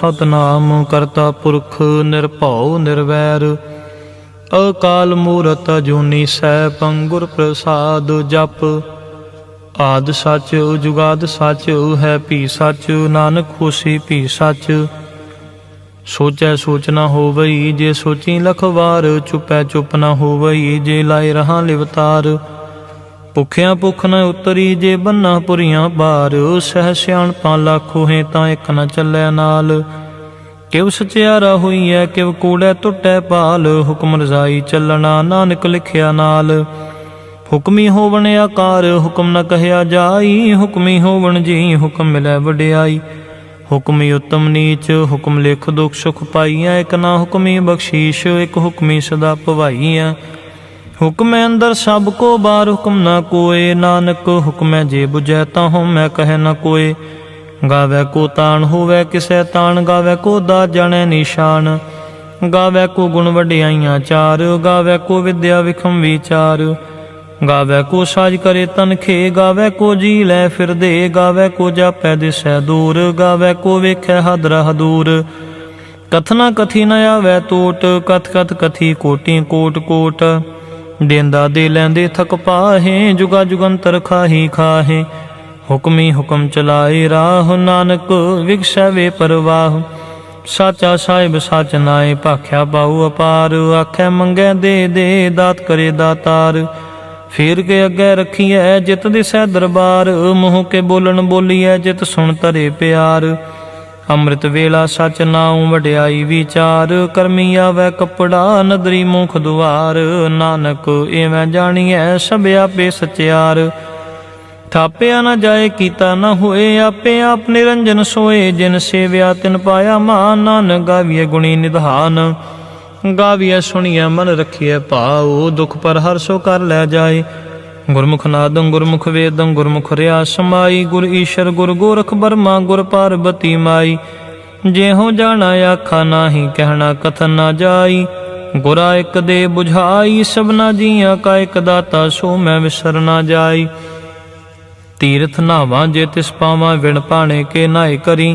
सतनाम करता पुरख निरभउ निर्वैर अकाल मूरत अजूनी सैभं गुर प्रसाद जप आद सच जुगाद सच है भी सच नानक होसी भी सच सोचै सोच न होवई जे सोची लख वार चुपै चुप न होवई जे लाए रहा लिवतार भुखिया भुख न उतरी जे बन्ना पुरियां बार सह सियाणपां लाखो है तां एक न चलै नाल किव सचियारा हुई है किव कूड़ै टुटै पाल हुक्म रजाई चलना नानक लिखिया नाल हुक्मी होवन आकार हुक्म न कहया जाई हुक्मी होवन जी हुक्म मिलै वडियाई हुक्मी उत्तम नीच हुक्म लिख दुख सुख पाईया एक ना हुक्मी बख्शीश एक हुक्मी सदा भवाईया हुक्म अंदर सब को बार हुक्म न कोय नानक हुक्म जे बुझै ताहु मैं कह न कोय गावै को तान होवै किसै तान गावै को दा जानै निशान गावै को गुण वडियाइयां चार गावै को विद्या विखम विचार गावै को साज करे तनखे गावै को जी लै फिर दे गावै को जापै दिसै दूर गावै को वेखै हदरा हदूर कथना कथी न आवै टोट कथ कथ कथी कोटि कोट कोट देंदा दे लैंदे थक पाहे जुगा जुगंतर खाही खाहे हुक्मी हुक्म चलाए राह नानक विगसै वे परवाह साचा साहिब सच नाए भाख्या पाऊ अपार आखै मंगै दे दे दात करे दातार फेर के अगे रखिए जित दिसै दरबार मुँह के बोलन बोलीए जित सुन तरे प्यार अमृत वेला सच नाऊं वड्याई विचार करमी आवै कपड़ा नदरी मुख दुआर नानक एवं जानिए सब आपे सचियार थापिया न जाए कीता न होए आपे आप निरंजन सोए जिन सेव्या तिन पाया मान नानक गाविए गुणी निधान गाविए सुनिए मन रखिए भाव दुख पर हर सो कर लै जाए गुरमुख नादं गुरमुख वेदं गुरमुख रिया समाई गुर ईश्वर गुर गोरख बर्मा गुर पार्वती माई जेहो जाना आखा नाही कहना कथन ना जाई गुरा एक दे बुझाई सबना जिया का एक दाता सो मैं विसर ना जाई तीर्थ नावा जे तिस पावा विण पाणे के नाए करी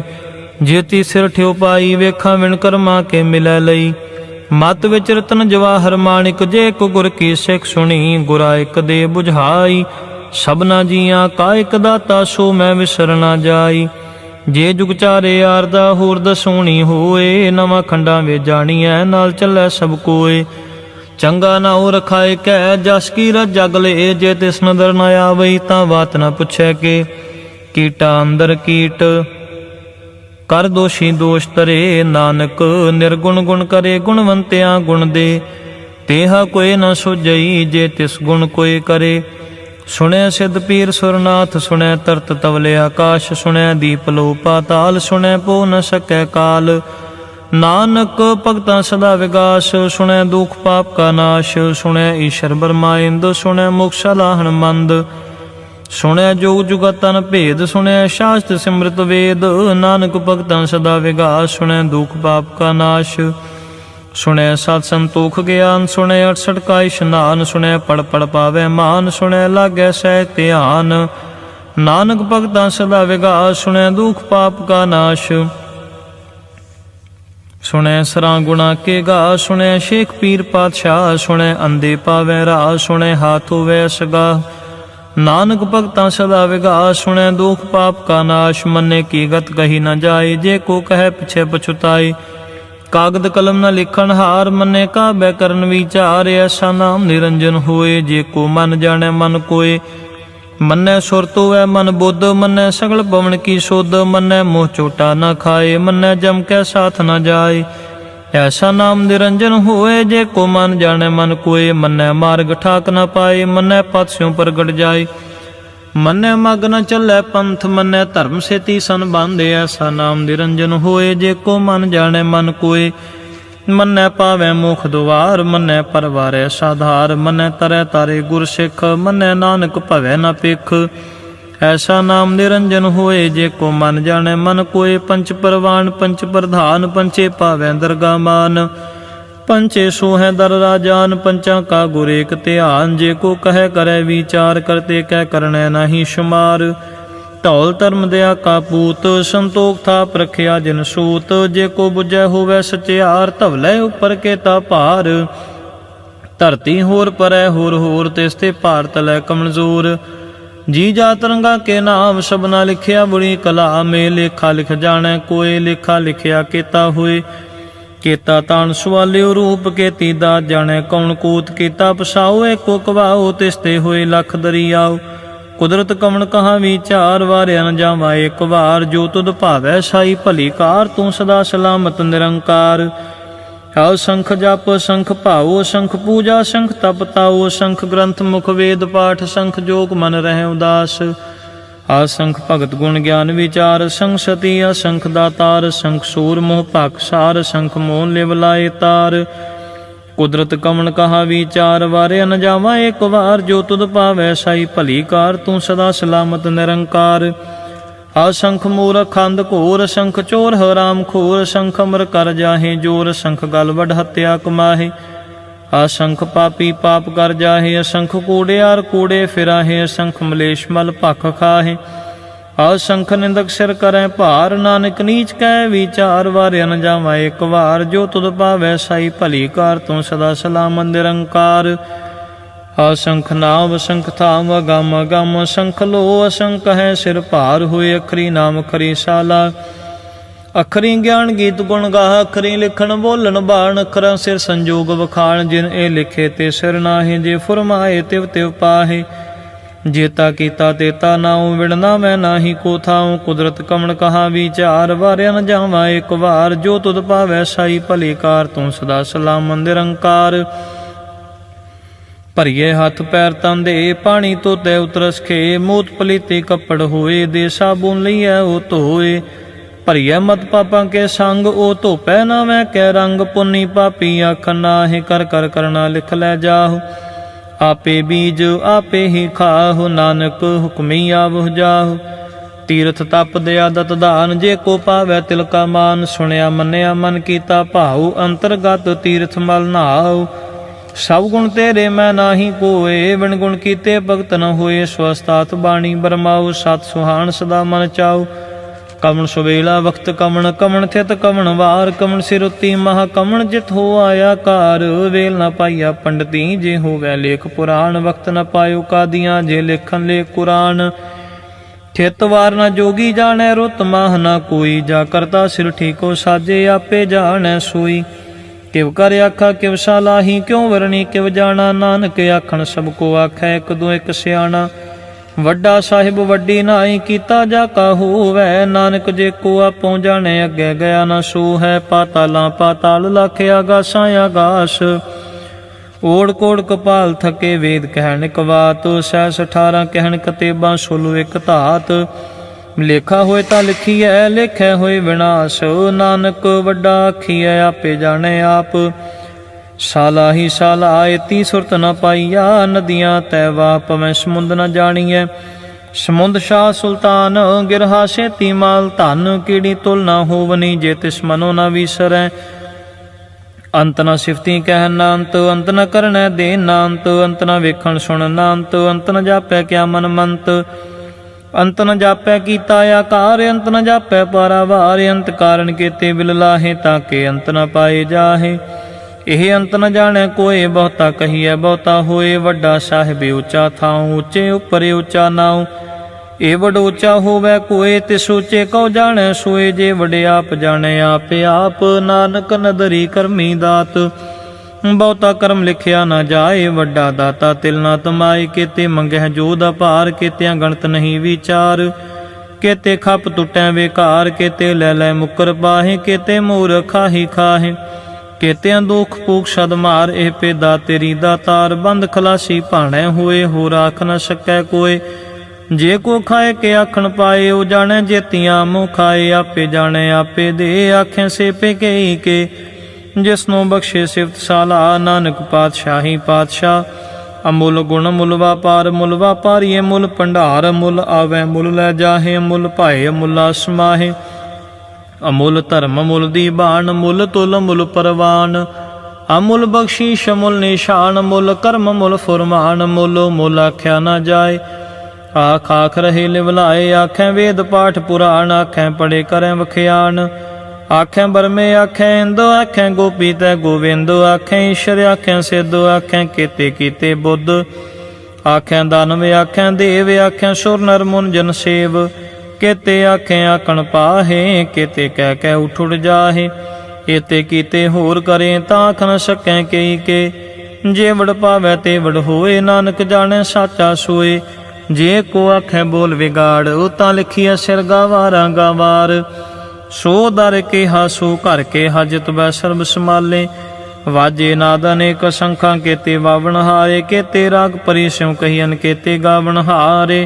जेती सिर ठ्यो पाई वेखा विण कर्मा के मिलै लई मत विच रतन जवाहर माणिक जे को गुर की सिख सुनी गुरा एक दे बुझाई सबना जिया का एक दाता सो मैं विसर ना जाई जे जुग चारे आरदा होर दसूणी होए नवा खंडा वे जानिए नाल चलै सब कोए चंगा ना हो रखाए कै जस की रज जग ले जे तिस नदर न आवई तां बात न पुछै के कीटा अंदर कीट कर दोषी दोष तरे नानक निर्गुण गुण करे गुणवंत्या गुण दे तेहा कोई न सुजई जे तिस गुण कोई करे सुनै सिद्ध पीर सुरनाथ सुनै तरत तवले आकाश सुनै दीप लो पाताल सुनै पो न सकै काल नानक भगतां सदा विगास सुनै दुख पाप का नाश सुनै ईश्वर ब्रह्मा इंद सुनै मोक्ष लाहण मंद सुनै जोग जुगतन भेद सुनै शास्त्र सिमृत वेद नानक भगतां सदा विगास सुनै दुख पाप का नाश सुनै सत संतोख ज्ञान सुनै 68 का इशनान सुनै पढ़ पढ़ पावै मान सुनै लागै सह ध्यान नानक भगतां सदा विगास सुनै दुख पाप का नाश सुनै सरा गुणा के गा सुनै शेख पीर पातशाह सुनै अंधे पावै राह सुनै हाथ होवै सगा नानक भगतां सदा विगास सुनै दुख पाप का नाश मन्ने की गत कही न जाए जे को कहे पिछे पछुताए कागद कलम न लिखन हार मन्ने का बैकरण विचार ऐसा नाम निरंजन होए जे को मन जाने मन कोय मन्ने सुरत होवै मन बुद्ध मन्ने सगल पवन की सुध मन्ने मुँह चोटा न खाए मन्ने जम कै साथ न जाए ऐसा नाम निरंजन होए जे को मन जाने मन कोय मन्ने मार्ग ठाक न पाए मन्ने पथ स्यों प्रगट जाए मन्ने मग न चलै पंथ मन्ने धर्म सेती सन बांधे ऐसा नाम निरंजन होए जे को मन जाने मन कोय मन्ने पावै मुख दुआर मन्ने परवारै साधार मन्ने तरै तारे गुर सिख मन्ने नानक भवै न पिख ऐसा नाम निरंजन होए जे को मन जाने मन कोय पंच परवान पंच प्रधान पंचे पावै दरगा मान पंचे सोह दर राजान पंचा का गुर एक ध्यान जे को कह करे विचार करते कह करने नहीं शुमार ਢੌਲ ਧਰਮ ਦਇਆ ਕਾ ਪੂਤ, ਸੰਤੋਖ ਥਾਪ ਰਖਿਆ ਜਿਨ ਸੂਤ। ਜੇ ਕੋ ਬੁਝੈ ਹੋਵੈ ਸਚਿਆਰ, ਧਵਲੇ ਉਪਰ ਕੇਤਾ ਭਾਰ। ਧਰਤੀ ਹੋਰ ਪਰੈ ਹੋਰ ਹੋਰ, ਤਿਸ ਤੇ ਭਾਰ ਤਲੈ ਕਮਜ਼ੋਰ। ਜੀ ਜਾਤ ਰੰਗਾ ਕੇ ਨਾਮ, ਸਭਨਾ ਲਿਖਿਆ ਬੁਰੀ ਕਲਾਮੇ। ਲੇਖਾ ਲਿਖ ਜਾਣੈ ਕੋਏ, ਲੇਖਾ ਲਿਖਿਆ ਕੇਤਾ ਹੋਏ। ਕੇਤਾ ਤਾਣ ਸਵਾਲਿਓ ਰੂਪ, ਕੇਤੀ ਦਾ ਜਾਣੈ ਕੌਣ ਕੂਤ। ਕੀਤਾ ਪਸਾਓ ਏਕੋ ਕਵਾਓ, ਤਿਸ ਤੇ ਹੋਏ ਲੱਖ ਦਰਿਆਓ। ਕੁਦਰਤ ਕਵਣ ਕਹਾ ਵਿਚਾਰ, ਵਾਰਿਆ ਨ ਜਾਵਾ ਇੱਕ ਵਾਰ। ਜੋ ਤੁਧ ਭਾਵੈ ਸਾਈ ਭਲੀ ਕਾਰ, ਤੂੰ ਸਦਾ ਸਲਾਮਤ ਨਿਰੰਕਾਰ। ਹਉ ਸੰਖ ਜਪ ਸੰਖ ਭਾਓ, ਸੰਖ ਪੂਜਾ ਸੰਖ ਤਪ ਤਾਓ। ਸੰਖ ਗ੍ਰੰਥ ਮੁਖ ਵੇਦ ਪਾਠ, ਸੰਖ ਜੋਗ ਮਨ ਰਹਿ ਉਦਾਸ। असंख भगत गुण ज्ञान विचार, संख सती असंख दातार। संख सूर मोह पाकसार, संख मोह लिव लाए तार। कुदरत कमन कहा विचार, वारे न जावा एक वार। जो तुद पावै साई भली कार, तू सदा सलामत निरंकार। असंख मूरख अंध घोर, संख चोर हराम खोर। संख अमर कर जाहे जोर, संख गल वड हत्या कमाहे। असंख पापी पाप कर जाहे, असंख कूड़ियार कूड़े फिराहे। असंख मलेश मल भख खाहे, असंख निंदक सिर करें भार। नानक नीच कह विचार, वारिया न जावा एक वार। जो तुद पावै साई भली कार, तू सदा सलामत निरंकार। असंख नाम असंख थाम, अगम अगम असंख लो। असंख है सिर भार, होए अखरी नाम खरी साला। अखरी ज्ञान गीत गुण गाह, अखरी लिखण बोलन बाण। अखरां सिर संजोग वखाण, जिन ए लिखे ते सिर नाहे। जे फुरमाए तिव तिव पाहे, जेता कीता तेता नाऊं। विड़ना मैं नाही को थाऊं, कुदरत कमण कहा विचार। वारिया न जावा एक वार, जो तुद पावै साई भली कार। तू सदा सलामत निरंकार। भरिए हथ पैर तन दे, पानी धोते उतरस खे। मूत पलीते कपड़ होए, दे साबुन लईऐ ओ धोए। भरिया मत पापा के संग, ओ धोपै ना मैं कै रंग। पुन्नी पापी आखन नाहि, कर कर करना लिख लै जाहु। आपे बीज आपे ही खाहु, नानक हुक्मी आवह जाहु। तीर्थ तप दया दत दान, जे को पावै तिल का मान। सुनिया मन्निया मन कीता भाऊ, अंतरगत तीर्थ मल नहाऊ। सब गुण तेरे मैं नाही कोए, बिन गुण कीते भगत न होए। स्वस्तात बाणी बरमाऊ, सत सुहान सदा मन चाऊ। कमन सुवेला वक्त कमन, कमन थित कमन वार। कमन सिरुति महा कमन, जित हो आया कार। वेल न पाइया पंडिती, जे होवै लेख पुराण। वक्त न पायो कादियां, जे लेखन लेख कुरान। थित वार न जोगी जानै, रुत माह न कोई। जा करता सिर ठीको साजे, आपे जानै सोई। किव कर आखा किव सालाही, क्यों वरणी किव जाना। नानक आखन सबको आखै, एक दो एक सियाणा। वड्डा साहिब वड्डी नाई, कीता जा का होवै। नानक जे को आपो जाने, अगे गया न सो है। पातालां पाताल लाख, आगासां आगास। ओड़ कोड़ कपाल थके, वेद कहन इक बात। सहस 18 कहन कतेबां, सोलो एक धात। लेखा होए तां लिखीऐ, लेखै होए विनाश। नानक वड्डा आखीऐ, आपे जाने आप। साला ही साला एती सुरत न पाईया। नदियां तैवा पवै समुंद न जानिए। समुंद शाह सुल्तान, गिरहा सेती माल धन। कीड़ी तुल न होवनी, जे तिस मनो न विसरै। अंत न सिफती कहन न अंत, अंत न करनै दे न अंत। अंत न वेखण सुन न अंत, अंत न जापै क्या मन मंत। अंत न जापै कीता आकार, अंत न जापै पारावार। अंत कारण केते बिल लाहे, ताके अंत न पाए जाहे। एह अंत न जाने कोई, बहुता कहिए बहुता होए। वड्डा साहिब ऊंचा थाऊं, ऊंचे उपरे ऊंचा नाऊं। ए वड ऊंचा होवै कोई, तिस ऊंचे कौ जाने सोए। जे वडे आप जाने आपे आप, नानक नदरी करमी दात। बहुता कर्म लिखिया न जाए, वड्डा दाता तिल न तमाए। केते मंगह जोध अपार, केतियां गणत नहीं विचार। केते खप टुटै बेकार, केते लै लै मुकर पाहे। केते मूर खाही खाहे, केतियां दुख पूख सद मार। एह पेदा तेरी दातार, बंद खलासी भाणै होए। होर आख न सकै कोई, जे को खाए के आखण पाए। ओ जाने जेतियां मुँह खाए, आपे जाने आपे दे। आखें से पे कई के, जिसनों बख्शे सिफत साला। नानक पातशाही पातशाह, अमुल गुण मुल वापार। मुल वापारीए मुल भंडार, मुल आवे मुल लै जाहे। मुल भाए मुला समाहे, अमुल धर्म मुल दीबान। मुल तुल मुल परवान, अमुल बख्शीश मुल निशान। मुल कर्म मुल फुरमान, मुल मुल आख्या न जाए। ਆਖ ਆਖ ਰਹੇ ਲਿਵਲਾਏ। ਆਖੈ ਵੇਦ ਪਾਠ ਪੁਰਾਣ, ਆਖੈ ਪੜੇ ਕਰੈ ਵਖਿਆਨ। ਆਖੈ ਬਰਮੇ ਆਖੈ ਇੰਦੋ, ਆਖੈ ਗੋਪੀ ਤੈ ਗੋਵਿੰਦ। ਆਖੈ ਈਸ਼ਰ ਆਖੈ ਸਿੱਧ, ਆਖੈ ਕੀਤੇ ਕੀਤੇ ਬੁੱਧ। ਆਖੈ ਦਾਨਵ ਆਖੈ ਦੇਵ, ਆਖੈ ਸੁਰ ਨਰ ਮੁਨ ਜਨ ਸੇਵ। केते आखें आखण पाहे, केते कह कह उठ उठ जाहे। एते कीते होर करें ताख न सकें कई के। जे वड़ पावै ते वड़ होए, नानक जाने साचा सोए। जे को आखें बोल विगाड़, उतां लिखिया सिर गावारा गावार। सो दर के हासो घर के हाजत वै सर्ब संभाले। वाजे नाद अनेक संखां, केते वावण हारे। केते राग परी स्यों कहियन, केते गावण हारे।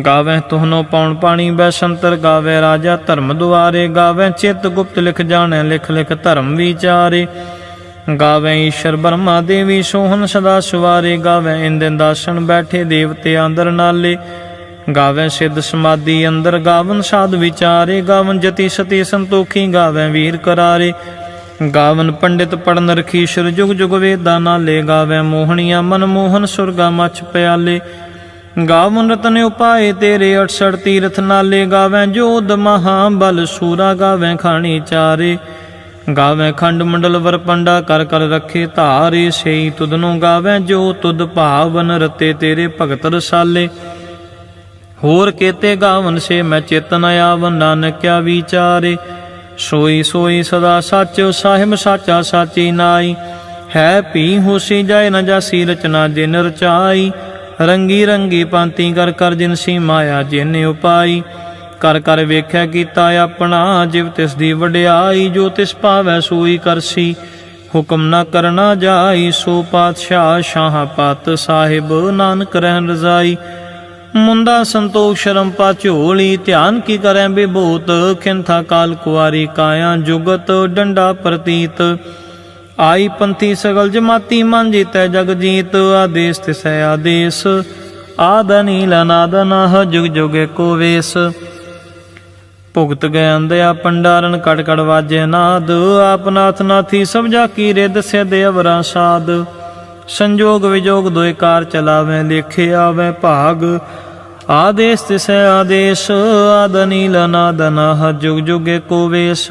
गावै तुहनो पौन पाणी बैसंतर, गावै राजा धर्म दुआरे। गावै चित गुप्त लिख जाने, लिख लिख धर्म विचारे। गावै ईश्वर ब्रह्मा देवी, सोहन सदा सुवारे। गावै इंद इंदासन बैठे, देवते आंदर नाले। गावै सिद्ध समाधि अंदर, गावन साध विचारे। गावन जति सती संतोखी, गावै वीर करारे। गावन पंडित पढ़न रखीश्वर, जुग जुग वेदा नाले। गावै मोहनिया मन मोहन, सुरगा मछ प्याले। गावन रतन उपाय तेरे 68 तीरथ नाले। गावै जोध महाबल सूरा, गावै खाणी चारे। गावै खंड मंडल वर पंडा, कर कर रखे धारे। सेई तुदनो गावै जो तुद भावन, रते तेरे भगत रसाले। होर केते गावन से मैं चेतन आवन, नानक क्या विचारे। सोई सोई सदा सच, साहिब साचा साची नाई। है पी होसी जाए न जासी, रचना जिन रचाई। रंगी रंगी पांति कर कर, जिनसी माया जिन उपाई। कर कर वेख्या कीता अपना, जिव तिस दी वड्याई। जो तिस पावै सोई करसी, हुक्म न करना जाई। सो पातशाह शाह पत साहिब, नानक रहन रजाई। मुंदा संतोष शरम पा झोली, ध्यान की करें विभूत। खिंथा काल कुआरी काया, जुगत डंडा प्रतीत। आई पंथी सगल जमाती, मन जीतै जग जीत। आदेश तिसै आदेश, आद नील अनाद नाह। जुग जुग एको वेश, भुगत गए दया पंडारन। कट कट वाजे नाद, आप नाथ नाथी सब जाकी रिद। सिद अवरा साध, संजोग विजोग दोए कार चलावें। लेखे आवें भाग, आदेश तिसै आदेश। आद नील अनाद नाह, जुग जुग एको वेश।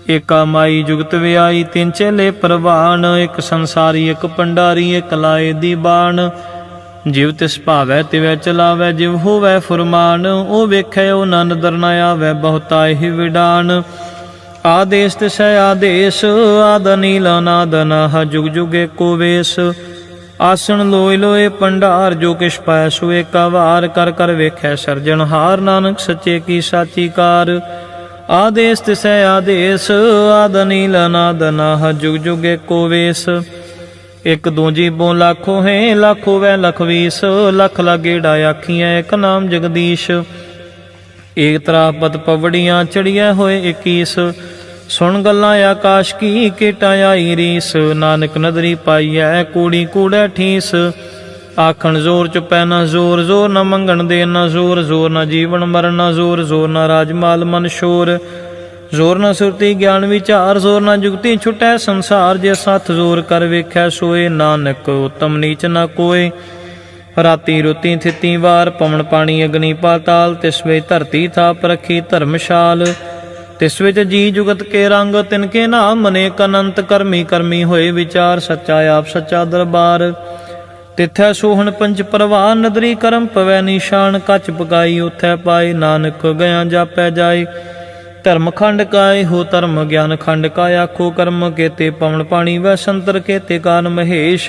एका माई जुगत व्याई, तिन चेले प्रवान। एक संसारी एक पंडारी, एक लाए दी बाण। जिव तिस भावै तिवै चलावै, जिव होवै फुरमान। ओ वेखै ओ नन दर न आवै, बहुता ही विडान। आदेश तिसै आदेश, आद नील अनाद नाह। जुग जुग एको वेश। आसन लोए लोए पंडार, जो किश पाय सो एका वार। कर कर वेखै सरजनहार, नानक सच्चे की साची कार। आदेश तिसै आदेश, आद नील अनाद नाह। जुग जुग एको वेश। एक दो जीबों लाखों है, लाखों वै लख वीस। लख लागेड़ा आखियाँ, एक नाम जगदीश। एक तरापत पवड़ियाँ, चढ़िया होए 21। सुन गल्लां आकाश की, केटा आई रीस। नानक नदरी पाईऐ, कूड़ी कूड़ै ठीस। आखण जोर चुपै न जोर, जोर न मंगण दे न जोर। जोर न जीवन मरण न जोर, जोर न राजमाल मन शोर। जोर न सुरती ज्ञान विचार, जोर न जुगती छुटै संसार। जे सथ जोर कर वेख्या सोए, नानक उत्तम नीच न कोय। राती रुती थिती वार, पवन पानी अग्नि पाताल। तिस वे धरती थाप रखी धर्मशाल। तिस विच जी जुगत के रंग, तिनके नाम अनेक अनंत। करमी करमी होए विचार, सच्चा आप सच्चा दरबार। तिथै सोहन पंच परवार, नदरी करम पवै निशान। कच पकाई उथै पाए, नानक गया जापै जाए। धर्म खंड काय हो धर्म, ज्ञान खंड काय आखो कर्म। केते पवन पानी वै संतर, केते कान महेश।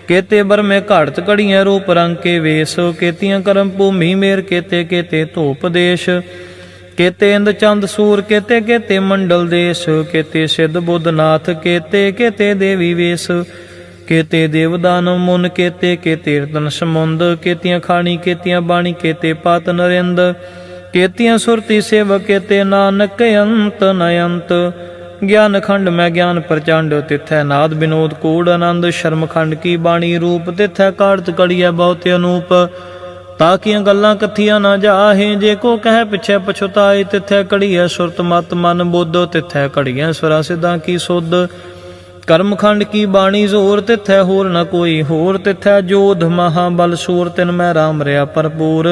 केते बरमे घाड़त घड़ियां, रूप रंग के वेश। केतियां करम भूमि मेर, केते केते धूप देश। केते इंद चंद सूर, केते केते मंडल देश। केते सिद्ध बुद्ध नाथ, केते केते देवी वेश। केते देवदानव मुन, केते केते रतन समुंद। केतियां खानी केतियां बाणी, केते पात नरिंद। केतियां सुरती सेवक, केते नानक अंत नयंत। ज्ञान खंड में ज्ञान प्रचंड, तिथै नाद विनोद कूड़ आनंद। शर्म खंड की बाणी रूप, तिथै काड़त कड़िया बहुत अनूप। ताकियां गल्लां कथियां न जाहे, जे को कह पिछे पछुताए। तिथै कड़िया सुरत मत मन बुद्ध, तिथै कड़िया स्वरा सिद्धां की सुध। ਕਰਮਖੰਡ ਕੀ ਬਾਣੀ ਜ਼ੋਰ ਤਿਥੈ ਹੋਰ ਨ ਕੋਈ ਹੋਰ ਤਿਥੈ ਜੋਧ ਮਹਾਬਲ ਸੂਰ ਤਿਨ ਮੈਂ ਰਾਮ ਰਿਆ ਭਰਪੂਰ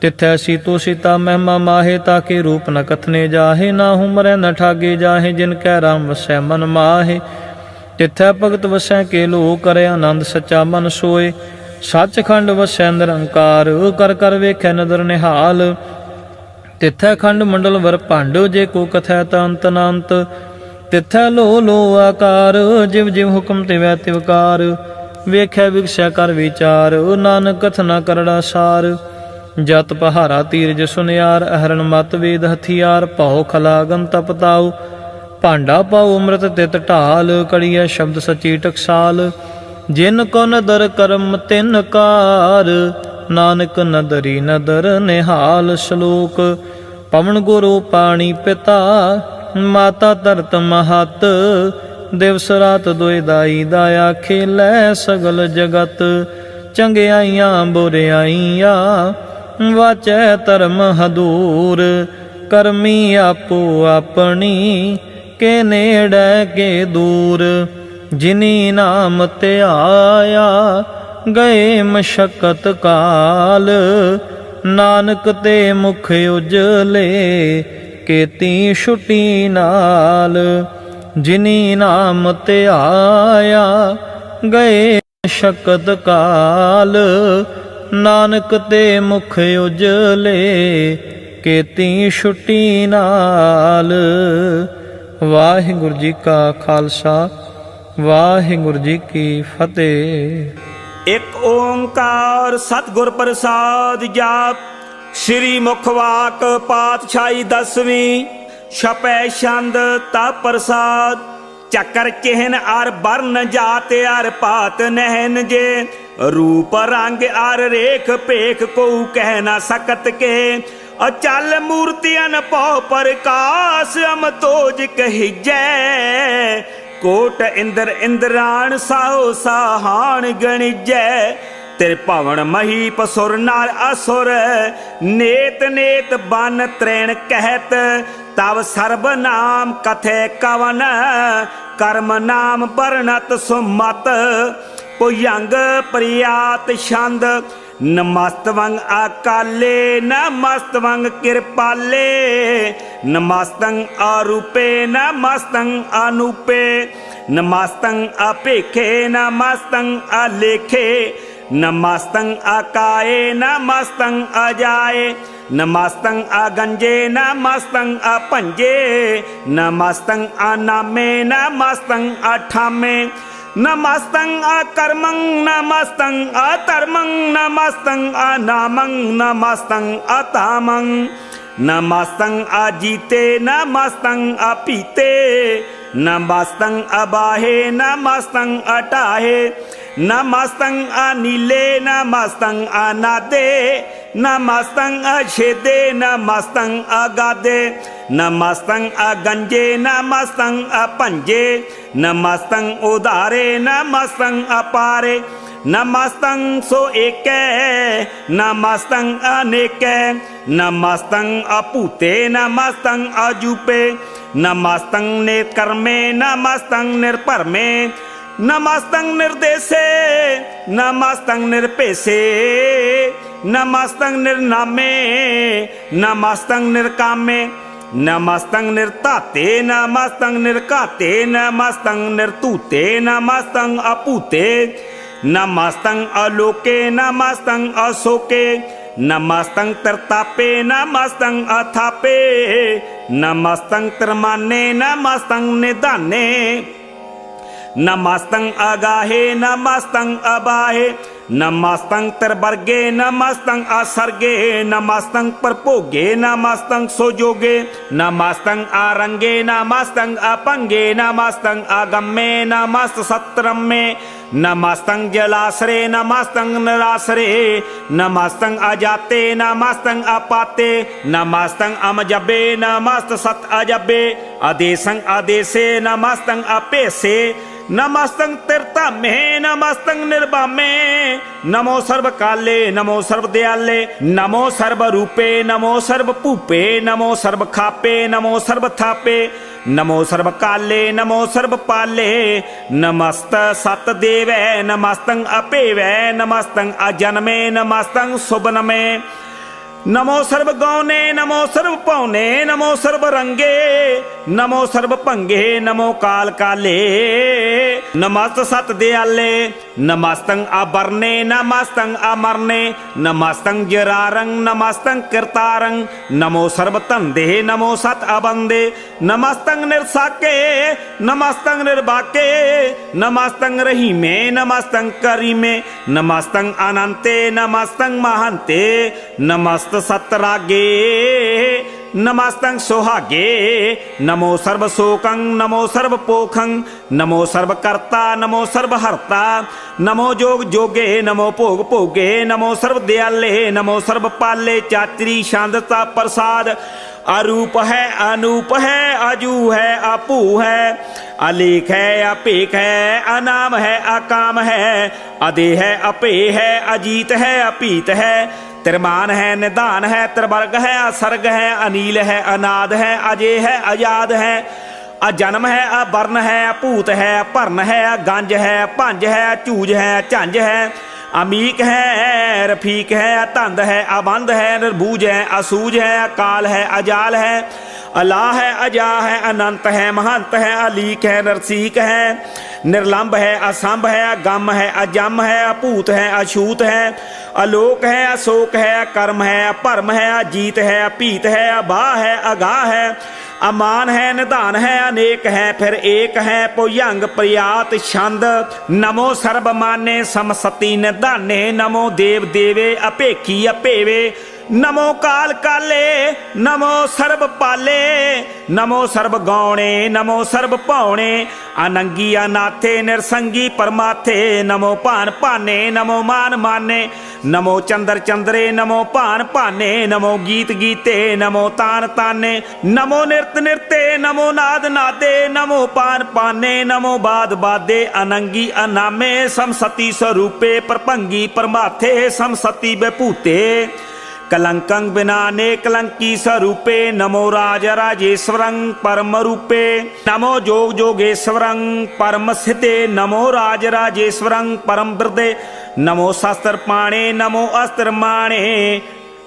ਤਿਥੈ ਸੀਤੋ ਸੀਤਾ ਮਹਿਮਾ ਮਾਹੇ ਤਾਕੇ ਰੂਪ ਨ ਕਥਨੇ ਜਾਹੇ ਨਾ ਹੁਮਰੈ ਨ ਠਾਗੇ ਜਾਹੇ ਜਿਨ ਕੈ ਰਾਮ ਵਸੈ ਮਨ ਮਾਹੇ ਤਿਥੈ ਭਗਤ ਵਸੈ ਕੇ ਲੋ ਕਰੇ ਆਨੰਦ ਸੱਚਾ ਮਨ ਸੋਏ ਸੱਚਖੰਡ ਵਸੈ ਨਿਰੰਕਾਰ ਕਰ ਕਰ ਵੇਖੈ ਨਦਰ ਨਿਹਾਲ ਤਿਥੈ ਖੰਡ ਮੰਡਲ ਵਰ ਭੰਡ ਜੇ ਕੋ ਕਥੈ ਤਾ ਅੰਤ ਅਨੰਤ ਤਿਥੈ ਲੋ ਲੋ ਆਕਾਰ ਜਿਵ ਜਿਵ ਹੁਕਮ ਤਿਵੈ ਤਿਵਕਾਰ ਵੇਖੈ ਵਿਗਸੈ ਕਰ ਵਿਚਾਰ ਨਾਨਕ ਕਥਨਾ ਕਰੜਾ ਸਾਰ ਜਤ ਪਹਾਰਾ ਤੀਰਜ ਸੁਨਿਆਰ ਅਹਰਨ ਮਤ ਵੇਦ ਹਥਿਆਰ ਭਉ ਖਲਾਗਨ ਤਪ ਤਾਉ ਭਾਂਡਾ ਪਾਉ ਅੰਮ੍ਰਿਤ ਤਿਤ ਢਾਲ ਕੜੀਐ ਸ਼ਬਦ ਸਚੀ ਟਕਸਾਲ ਜਿਨ ਕੋ ਨਦਰ ਕਰਮ ਤਿਨ ਕਾਰ ਨਾਨਕ ਨਦਰੀ ਨਦਰ ਨਿਹਾਲ ਸ਼ਲੋਕ ਪਵਨ ਗੁਰੂ ਪਾਣੀ ਪਿਤਾ ਮਾਤਾ ਧਰਤ ਮਹਤ ਦਿਵਸ ਰਾਤ ਦੁਇ ਦਾਈ ਦਾਇਆ ਖੇਲੈ ਸਗਲ ਜਗਤ ਚੰਗਿਆਈਆਂ ਬੁਰਿਆਈਆਂ ਵਾਚੈ ਧਰਮ ਹਦੂਰ ਕਰਮੀ ਆਪੋ ਆਪਣੀ ਕੇ ਨੇੜੇ ਕੇ ਦੂਰ ਜਿਨੀ ਨਾਮ ਧਿਆਇਆ ਗਏ ਮਸ਼ਕਤ ਕਾਲ ਨਾਨਕ ਤੇ ਮੁਖ ਉਜਲੇ ਕੀਤੀ ਛੁਟੀ ਨਾਲ ਜਿਨੀ ਨਾਮ ਧਿਆਇਆ ਗਏ ਮਸ਼ਕਤ ਕਾਲ ਨਾਨਕ ਤੇ ਮੁਖ ਉਜਲੇ ਕੀਤੀ ਛੁਟੀ ਨਾਲ। ਵਾਹਿਗੁਰੂ ਜੀ ਕਾ ਖਾਲਸਾ ਵਾਹਿਗੁਰੂ ਜੀ ਕੀ ਫਤਿਹ। ਇੱਕ ਓੰਕਾਰ ਸਤਿਗੁਰ ਪ੍ਰਸਾਦ ਜਾਪ। ਸ੍ਰੀ ਮੁਖ ਵਾਕ ਪਾਤਸ਼ਾਹੀ ਦਸਵੀਂ ਛਪੈ ਛੰਦ ਤਾ ਪ੍ਰਸਾਦ। ਚੱਕਰ ਚਿਹਨ ਅਰ ਬਰਨ ਜਾਤ ਅਰ ਪਾਤ ਨਹਿਨ ਜੇ ਰੂਪ ਰੰਗ ਅਰ ਰੇਖ ਭੇਖ ਕੋ ਕਹਿ ਨਾ ਸਕਤ ਕੇ ਅਚਲ ਮੂਰਤੀ ਅਨਭਉ ਪ੍ਰਕਾਸ਼ ਅਮਤੋਜ ਕਹੀਜੈ ਕੋਟ ਇੰਦਰ ਇੰਦਰਾਣ ਸਾਹੋ ਸਾਹਾਣ ਗਣਿਜੈ ਤੇਰੇ ਭਵਨ ਮਹੀ ਪਸੁਰ ਨਾਲ ਅਸੁਰ ਨੇਤ ਨੇਤ ਬਨ ਤ੍ਰੈਣ ਕਹਿਤ ਤਵ ਸਰਬ ਨਾਮ ਕਥੇ ਕਵਨ ਕਰਮ ਨਾਮ ਬਰਨਤ ਸੁਮਤ ਭੁਯੰਗ ਪ੍ਰਿਆਤ ਛੰਦ ਨਮਸਤਵੰ ਅਕਾਲੇ ਨਮਸਤਵੰ ਕਿਰਪਾਲੇ ਨਮਸਤੰ ਆਰੂਪੇ ਨਮਸਤੰ ਅਨੂਪੇ ਨਮਸਤੰ ਅਪੇਖੇ ਨਮਸਤੰ ਅਲੇਖੇ ਨਮਸਤੰ ਅਕਾਏ ਨਮਸਤੰ ਅਜਾਏ ਨਮਸਤੰ ਅਗੰਜੇ ਨਮਸਤੰ ਅਪੰਜੇ ਨਮਸਤੰ ਅਨਾਮੇ ਨਮਸਤੰ ਅਠਾਮੇ ਨਮਸਤੰ ਅਕਰਮੰ ਨਮਸਤੰ ਅਧਰਮੰ ਨਮਸਤੰ ਅਨਾਮੰ ਨਮਸਤੰ ਅਤਾਮੰ ਨਮਸਤੰ ਅਜੀਤੇ ਨਮਸਤੰ ਅਪੀਤੇ ਨਮਸਤੰ ਅਬਾਹੇ ਨਮਸਤੰ ਅਟਾਹੇ ਨਮਸਤੰ ਅਨੀਲੇ ਨਮਸਤੰ ਅਨਾਦੇ ਨਮਸਤੰ ਅਛੇਦੇ ਨਮਸਤੰ ਅਗਾਦੇ ਨਮਸਤੰ ਅਗੰਜੇ ਨਮਸਤੰ ਅਪੰਜੇ ਨਮਸਤੰ ਉਧਾਰੇ ਨਮਸਤੰ ਅਪਾਰੇ ਨਮਸਤੰ ਸੋ ਏਕੈ ਨਮਸਤੰ ਅਨੇਕੈ ਨਮਸਤੰ ਅਭੂਤੇ ਨਮਸਤੰ ਅਜੂਪੇ ਨਮਸਤੰ ਨਿਰਕਰਮੇ ਨਮਸਤੰ ਨਿਰਭਰਮੇ ਨਮਸਤੰ ਨਿਰਦੇਸੇ ਨਮਸਤੰ ਨਿਰਭੇਸੇ ਨਮਸਤੰ ਨਿਰਨਾਮੇ ਨਮਸਤੰ ਨਿਰਕਾਮੇ ਨਮਸਤੰ ਨਿਰਧਾਤੇ ਨਮਸਤੰ ਨਿਰਘਾਤੇ ਨਮਸਤੰ ਨਿਰਧੂਤੇ ਨਮਸਤੰ ਅਭੂਤੇ ਨਮਸਤੰ ਅਲੋਕੇ ਨਮਸਤੰ ਅਸੋਕੇ ਨਮਸਤੰ ਤਰਤਾਪੇ ਨਮਸਤੰ ਅਥਾਪੇ ਨਮਸਤੰ ਤਰਮਾਨੇ ਨਮਸਤੰ ਨਿਧਾਨੇ ਨਮਸਤੰ ਅਗਾਹੇ ਨਮਸਤੰ ਅਬਾਹੇ ਨਮਸਤੰ ਤਰਵਰਗੇ ਨਮਸਤੰ ਅਸਰਗੇ ਨਮਸਤੰ ਪਰਭੋਗੇ ਨਮਸਤੰ ਸੋਜੋਗੇ ਨਮਸਤੰ ਆਰੰਗੇ ਨਮਸਤੰ ਅਪੰਗੇ ਨਮਸਤੰ ਆਗੰਮੇ ਨਮਸਤ ਸਤਰਮੇ ਨਮਸਤੰ ਜਲਾਸਰੇ ਨਮਸਤੰ ਨਿਰਾਸਰੇ ਨਮਸਤੰ ਅਜਾਤੇ ਨਮਸਤੰ ਅਪਾਤੇ ਨਮਸਤੰ ਅਮਜਬੇ ਨਮਸਤ ਸਤ ਅਜਬੇ ਆਦੇਸੰ ਆਦੇਸੇ ਨਮਸਤੰ ਅਪੇਸੇ ਨਮਸਤੰ ਤਿਰਤਾਮੇ ਨਮਸਤੰ ਨਿਰਭਾਮੇ ਨਮੋ ਸਰਬ ਕਾਲੇ ਨਮੋ ਸਰਬ ਦਿਆਲੇ ਨਮੋ ਸਰਬ ਰੂਪੇ ਨਮੋ ਸਰਬ ਭੂਪੇ ਨਮੋ ਸਰਬ ਖਾਪੇ ਨਮੋ ਸਰਬ ਥਾਪੇ नमो सर्व काले नमो सर्व पाले नमस्त सत देवै नमस्तं अपेवै नमस्तं अजन्मे नमस्तं सुबनमे नमो सर्व गौने नमो सर्व पौने नमो सर्व रंगे नमो सर्व भंगे नमो काल काले नमस्त सत दयाले नमस्तं अबरने नमस्तं अमरने नमस्तं जरारं नमस्तं कृतारं नमो सर्व तंदे नमो सत अबंदे नमस्तं निर्साके नमस्तं निर्बाके नमस्तं रहीमे नमस्तं करीमे नमस्तं अनंते नमस्तं महंते नमस्त सतरागे नमस्तं सोहागे नमो सर्व शोकं नमो सर्व पोखं नमो सर्व कर्ता नमो सर्व हर्ता नमो जोग जोगे नमो भोग भोगे नमो सर्व दयाले नमो सर्व पाले चातरी शांतता प्रसाद अरूप है अनूप है अजू है अपू है अलेख है अपेख है अनाम है अकाम है अदे है अपे है अजीत है अपीत है त्रिमान है निदान है त्रिवर्ग है असर्ग है अनील है अनाद है अजय है आजाद है अजन्म है अवर्ण है अपूत है भरन है गंज है भंज है चूज है झंझ है अमीक है रफीक है तंद है अबंध है निर्बूज है असूज है अकाल है अजाल है अला है अजा है अनंत है महंत है अलीक है नरसीक है निर्लंब है असंभ है अगम है अजम है अपूत है अछूत है अलोक है अशोक है कर्म है परम है अजीत है अपीत है अभा है अगाह है अमान है निदान है अनेक है फिर एक है पुयंग प्रयात छंद नमो सर्व माने समसती निदाने नमो देव देवे अपेखी अपेवे नमो काल काले नमो सर्व पाले नमो सर्व गौणे नमो सर्व पौणे अनंगी अनाथे निरसंगी परमाथे नमो पान पाने नमो मान माने नमो चंद्र चंद्रे नमो पान पाने नमो गीत गीते नमो तान ताने नमो नृत नृते नमो नाद नादे नमो पान पाने नमो बाद बादे अनंगी अनामे समसती स्वरूपे परभंगी परमाथे समसती विभूते कलंकं विनाने कलंकी स्वरूपे नमो राज राजेश्वरं परम रूपे नमो जोग जोगेश्वरं परम स्थिते नमो राज राजेश्वरं परम वृद्धे नमो शास्त्र पाणे नमो अस्त्र माणे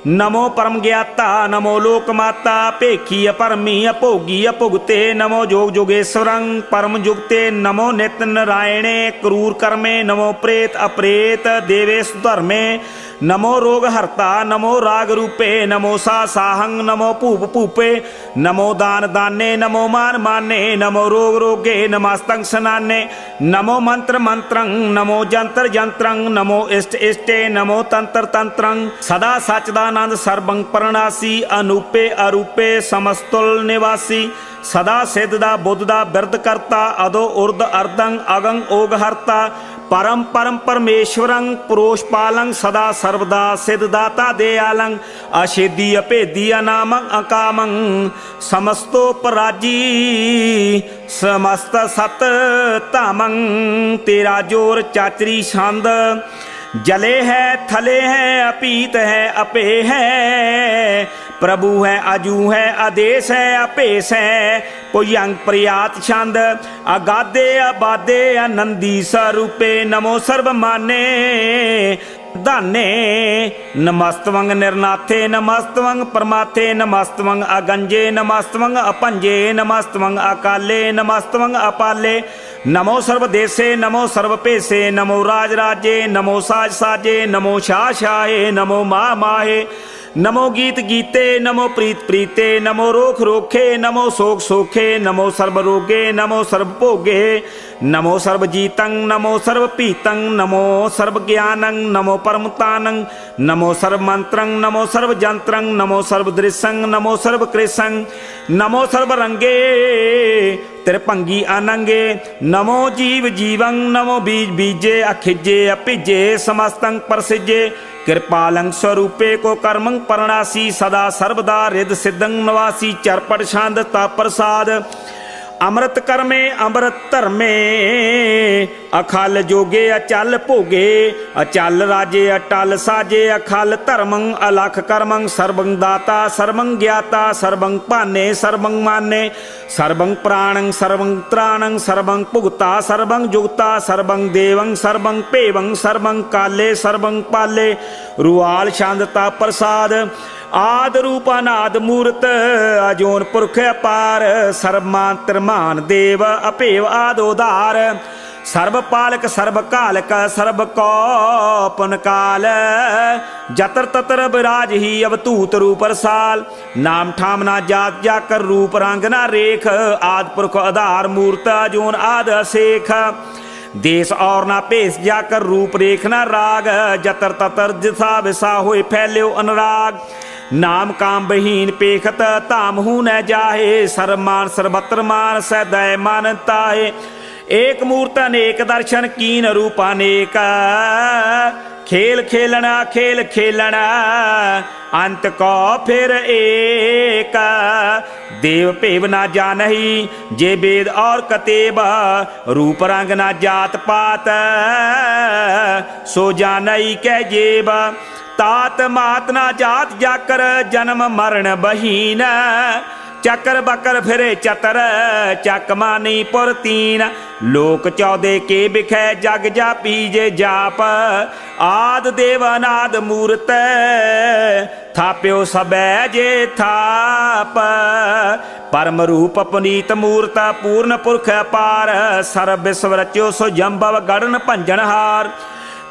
नमो परम ज्ञाता नमो लोक माता पेखी अपरमी अपोगी अपुगते नमो जोग जोगेश्वरं परम जुगते नमो नित्य नारायणे क्रूर कर्मे नमो प्रेत अप्रेत देवेश धर्मे नमो रोग हरता नमो राग रूपे नमो सा साहं नमो पूप पूपे नमो दान दाने नमो मान माने नमो रोग रोगे नमस्तं सनाने नमो मंत्र मंत्रं नमो जंत्र जंत्रं नमो इष्ट इष्टे नमो तंत्र तंत्रं सदा सच्चिदानंद सर्वं परनासी अनूपे अरूपे समस्तुल निवासी सदा सिद्धदा बुद्धदा बिरद करता अदो उर्द अर्दं अगं ओग हरता परम परम परमेश्वरं पुरोषपालं सदा सर्वदा सिद्धदाता दयालं अशेदी अपेदी अनामं अकामं समस्तोपराजी समस्त सत धामं तेरा जोर चाचरी छंद जले है थले है अपीत है अपे है प्रभु है अजू है आदेश है अपेश है पुयंग प्रयात छंद अगाधे अबाधे आनंदी स्वरूपे नमो सर्व माने दाने नमस्तवंग निर्नाथे नमस्तवंग परमाथे नमस्तवंग अगंजे नमस्तवंग अपंजे नमस्तवंग अकाले नमस्तवंग अपाले नमो सर्वदेशे नमो सर्वपेशे नमो राज राजे नमो साज साजे नमो शाह शाहे नमो माह माहे नमो गीत गीते नमो प्रीत प्रीते नमो रोख रोखे नमो शोक सोखे नमो सर्व रोगे नमो सर्व भोगे नमो सर्व जीतं नमो सर्व पीतं नमो सर्व ज्ञानं नमो परमतानं नमो सर्व मंत्रं नमो सर्व जंत्रं नमो सर्व दृश्यं नमो सर्व कृशं नमो सर्व रंगे त्रिभंगी अनंगे नमो जीव जीवं नमो बीज बीजे अखिजे अपिजे समस्तं प्रसिजे कृपालं स्वरूपे को कर्मं परणासी सदा सर्वदा रिद सिद्धं नवासी चरपट छांद प्रसाद ਅੰਮ੍ਰਿਤ ਕਰਮੇ ਅੰਮ੍ਰਿਤ ਧਰਮੇ, ਅਖਲ ਜੋਗੇ ਅਚਲ ਭੋਗੇ, ਅਚਲ ਰਾਜੇ ਅਟਲ ਸਾਜੇ, ਅਖਲ ਧਰਮੰ ਅਲਖ ਕਰਮੰ, ਸਰਬੰ ਦਾਤਾ ਸਰਬੰ ਗਿਆਤਾ, ਸਰਬੰ ਭਾਨੇ ਸਰਬੰ ਮਾਨੇ, ਸਰਬੰ ਪ੍ਰਾਣੰ ਸਰਬੰ ਤ੍ਰਾਣੰ, ਸਰਬੰ ਭੁਗਤਾ ਸਰਬੰ ਜੁਗਤਾ, ਸਰਬੰ ਦੇਵੰ ਸਰਬੰ ਭੇਵੰ, ਸਰਬੰ ਕਾਲੇ ਸਰਬੰ ਪਾਲੇ, ਰੁਆਲ ਛੰਦਤਾ ਪ੍ਰਸਾਦ, ਆਦ ਰੂਪ ਅਨਾਦ ਮੂਰਤ, ਅਜੋਨ ਪੁਰਖ ਅਪਾਰ, ਸਰਮਾਨ ਤਿਰਮਾਨ ਦੇਵ ਅਭੇਵ ਆਦ ਉਧਾਰ, ਸਰਬ ਪਾਲਕ ਸਰਬ ਕਾਲਕ, ਸਰਬ ਕੋ ਪੁਨ ਕਾਲ, ਜਤਰ ਤਤਰ ਬਿਰਾਜ ਹੀ ਅਵਤੂਤ ਰੂਪ ਰਸਾਲ, ਨਾਮ ਠਾਮ ਨਾ ਜਾਤ ਜਾਕਰ, ਰੂਪ ਰੰਗ ਨਾ ਰੇਖ, ਆਦ ਪੁਰਖ ਆਧਾਰ ਮੂਰਤ, ਅਜੋਨ ਆਦ ਅਸੇਖ, देश और ना पेश जाकर, रूप रेख ना राग, जतर ततर दिशा विसा होए फैल्यो अनुराग, नाम काम बहीन पेखत ताम हूं न जाहे, सरमान सर्वत्र मान सदै मानता है, एक मूर्त अनेक दर्शन कीन रूप अनेक, खेल खेलना खेल खेलना अंत को फिर एक, देव पेव ना जानही जे वेद और कतेब, रूप रंग ना जात पात सो जानई कै जेब, तात मात ना जात जाकर जन्म मरण बहीन, चक्र बकर फिरे चतर चक मानी पुर तीन, लोक 14 के बिखै जग जापी जे जाप, आद देव अनाद मूरत थाप्यो सबै जे थाप, परम रूप पुनीत मूर्त पूर्ण पुरख अपार, सर्व विश्व रच्यो सो जंबव गढ़न भंजन हार,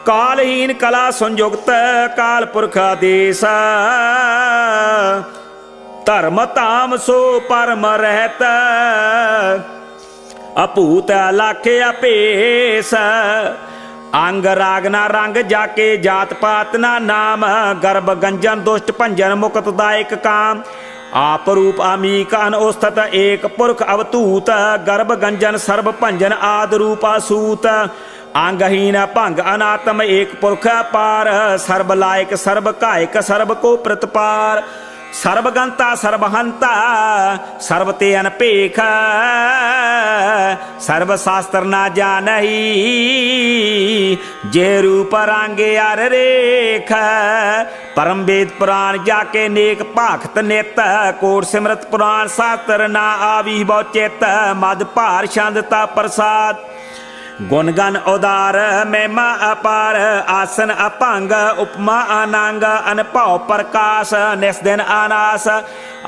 कालहीन कला संयुक्त काल पुरख आदेश, धर्म ताम सो परम रहत, अपूत लाखे अपेस, अंग राग ना रंग जाके, जात पात ना नाम, गर्भ गंजन दुष्ट भंजन मुक्त दायक काम, आप रूप अमीक अनउस्थित एक पुरख अवतूत, गर्भ गंजन सर्व भंजन आद रूप असूत, अंगहीन भंग अनात्म एक पुरख पार, सर्व लायक सर्व कायक सर्व को प्रतिपार, सर्वगंता सर्वहंता सर्व ते अनपेख, सर्व शास्त्र ना जानही जे रूप रांगे अर रेख, परम वेद पुराण जाके नेक भाखत नित, कोट सिमरत पुराण शास्त्र ना आवी बहु चित, मद भार छंदता प्रसाद, गुण गन उदार महिमा अपार, आसन अभंग उपमा अनंग, अनभव प्रकाश निस्दिन अनास,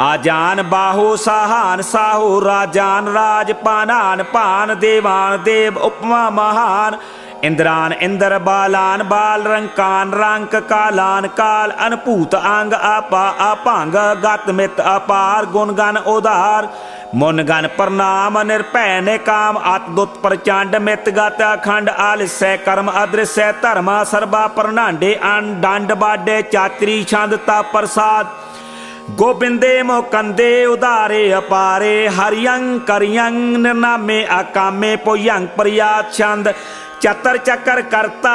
आजान बाहु साहान साहु, राजान राज पानान पान, देवान देव उपमा महान, इंद्रान इंद्र बालान बाल, रंकान रंक कालान काल, अनभूत अंग आपा अभंग, गत मित अपार, गुण गन उदार, मुन गन प्रणाम निरभै निकाम, अतदुत प्रचंड मितगत अखंड, आलस्य कर्म अदृश्य धर्म, सर्वा प्रणांडे दंड बाडे, चातरी छंदता प्रसाद, गोबिंदे मोकंदे उदारे अपारे, हरियं करियं निर्नामे अकामे, पोयं प्रयात छंद, चतर चक्कर करता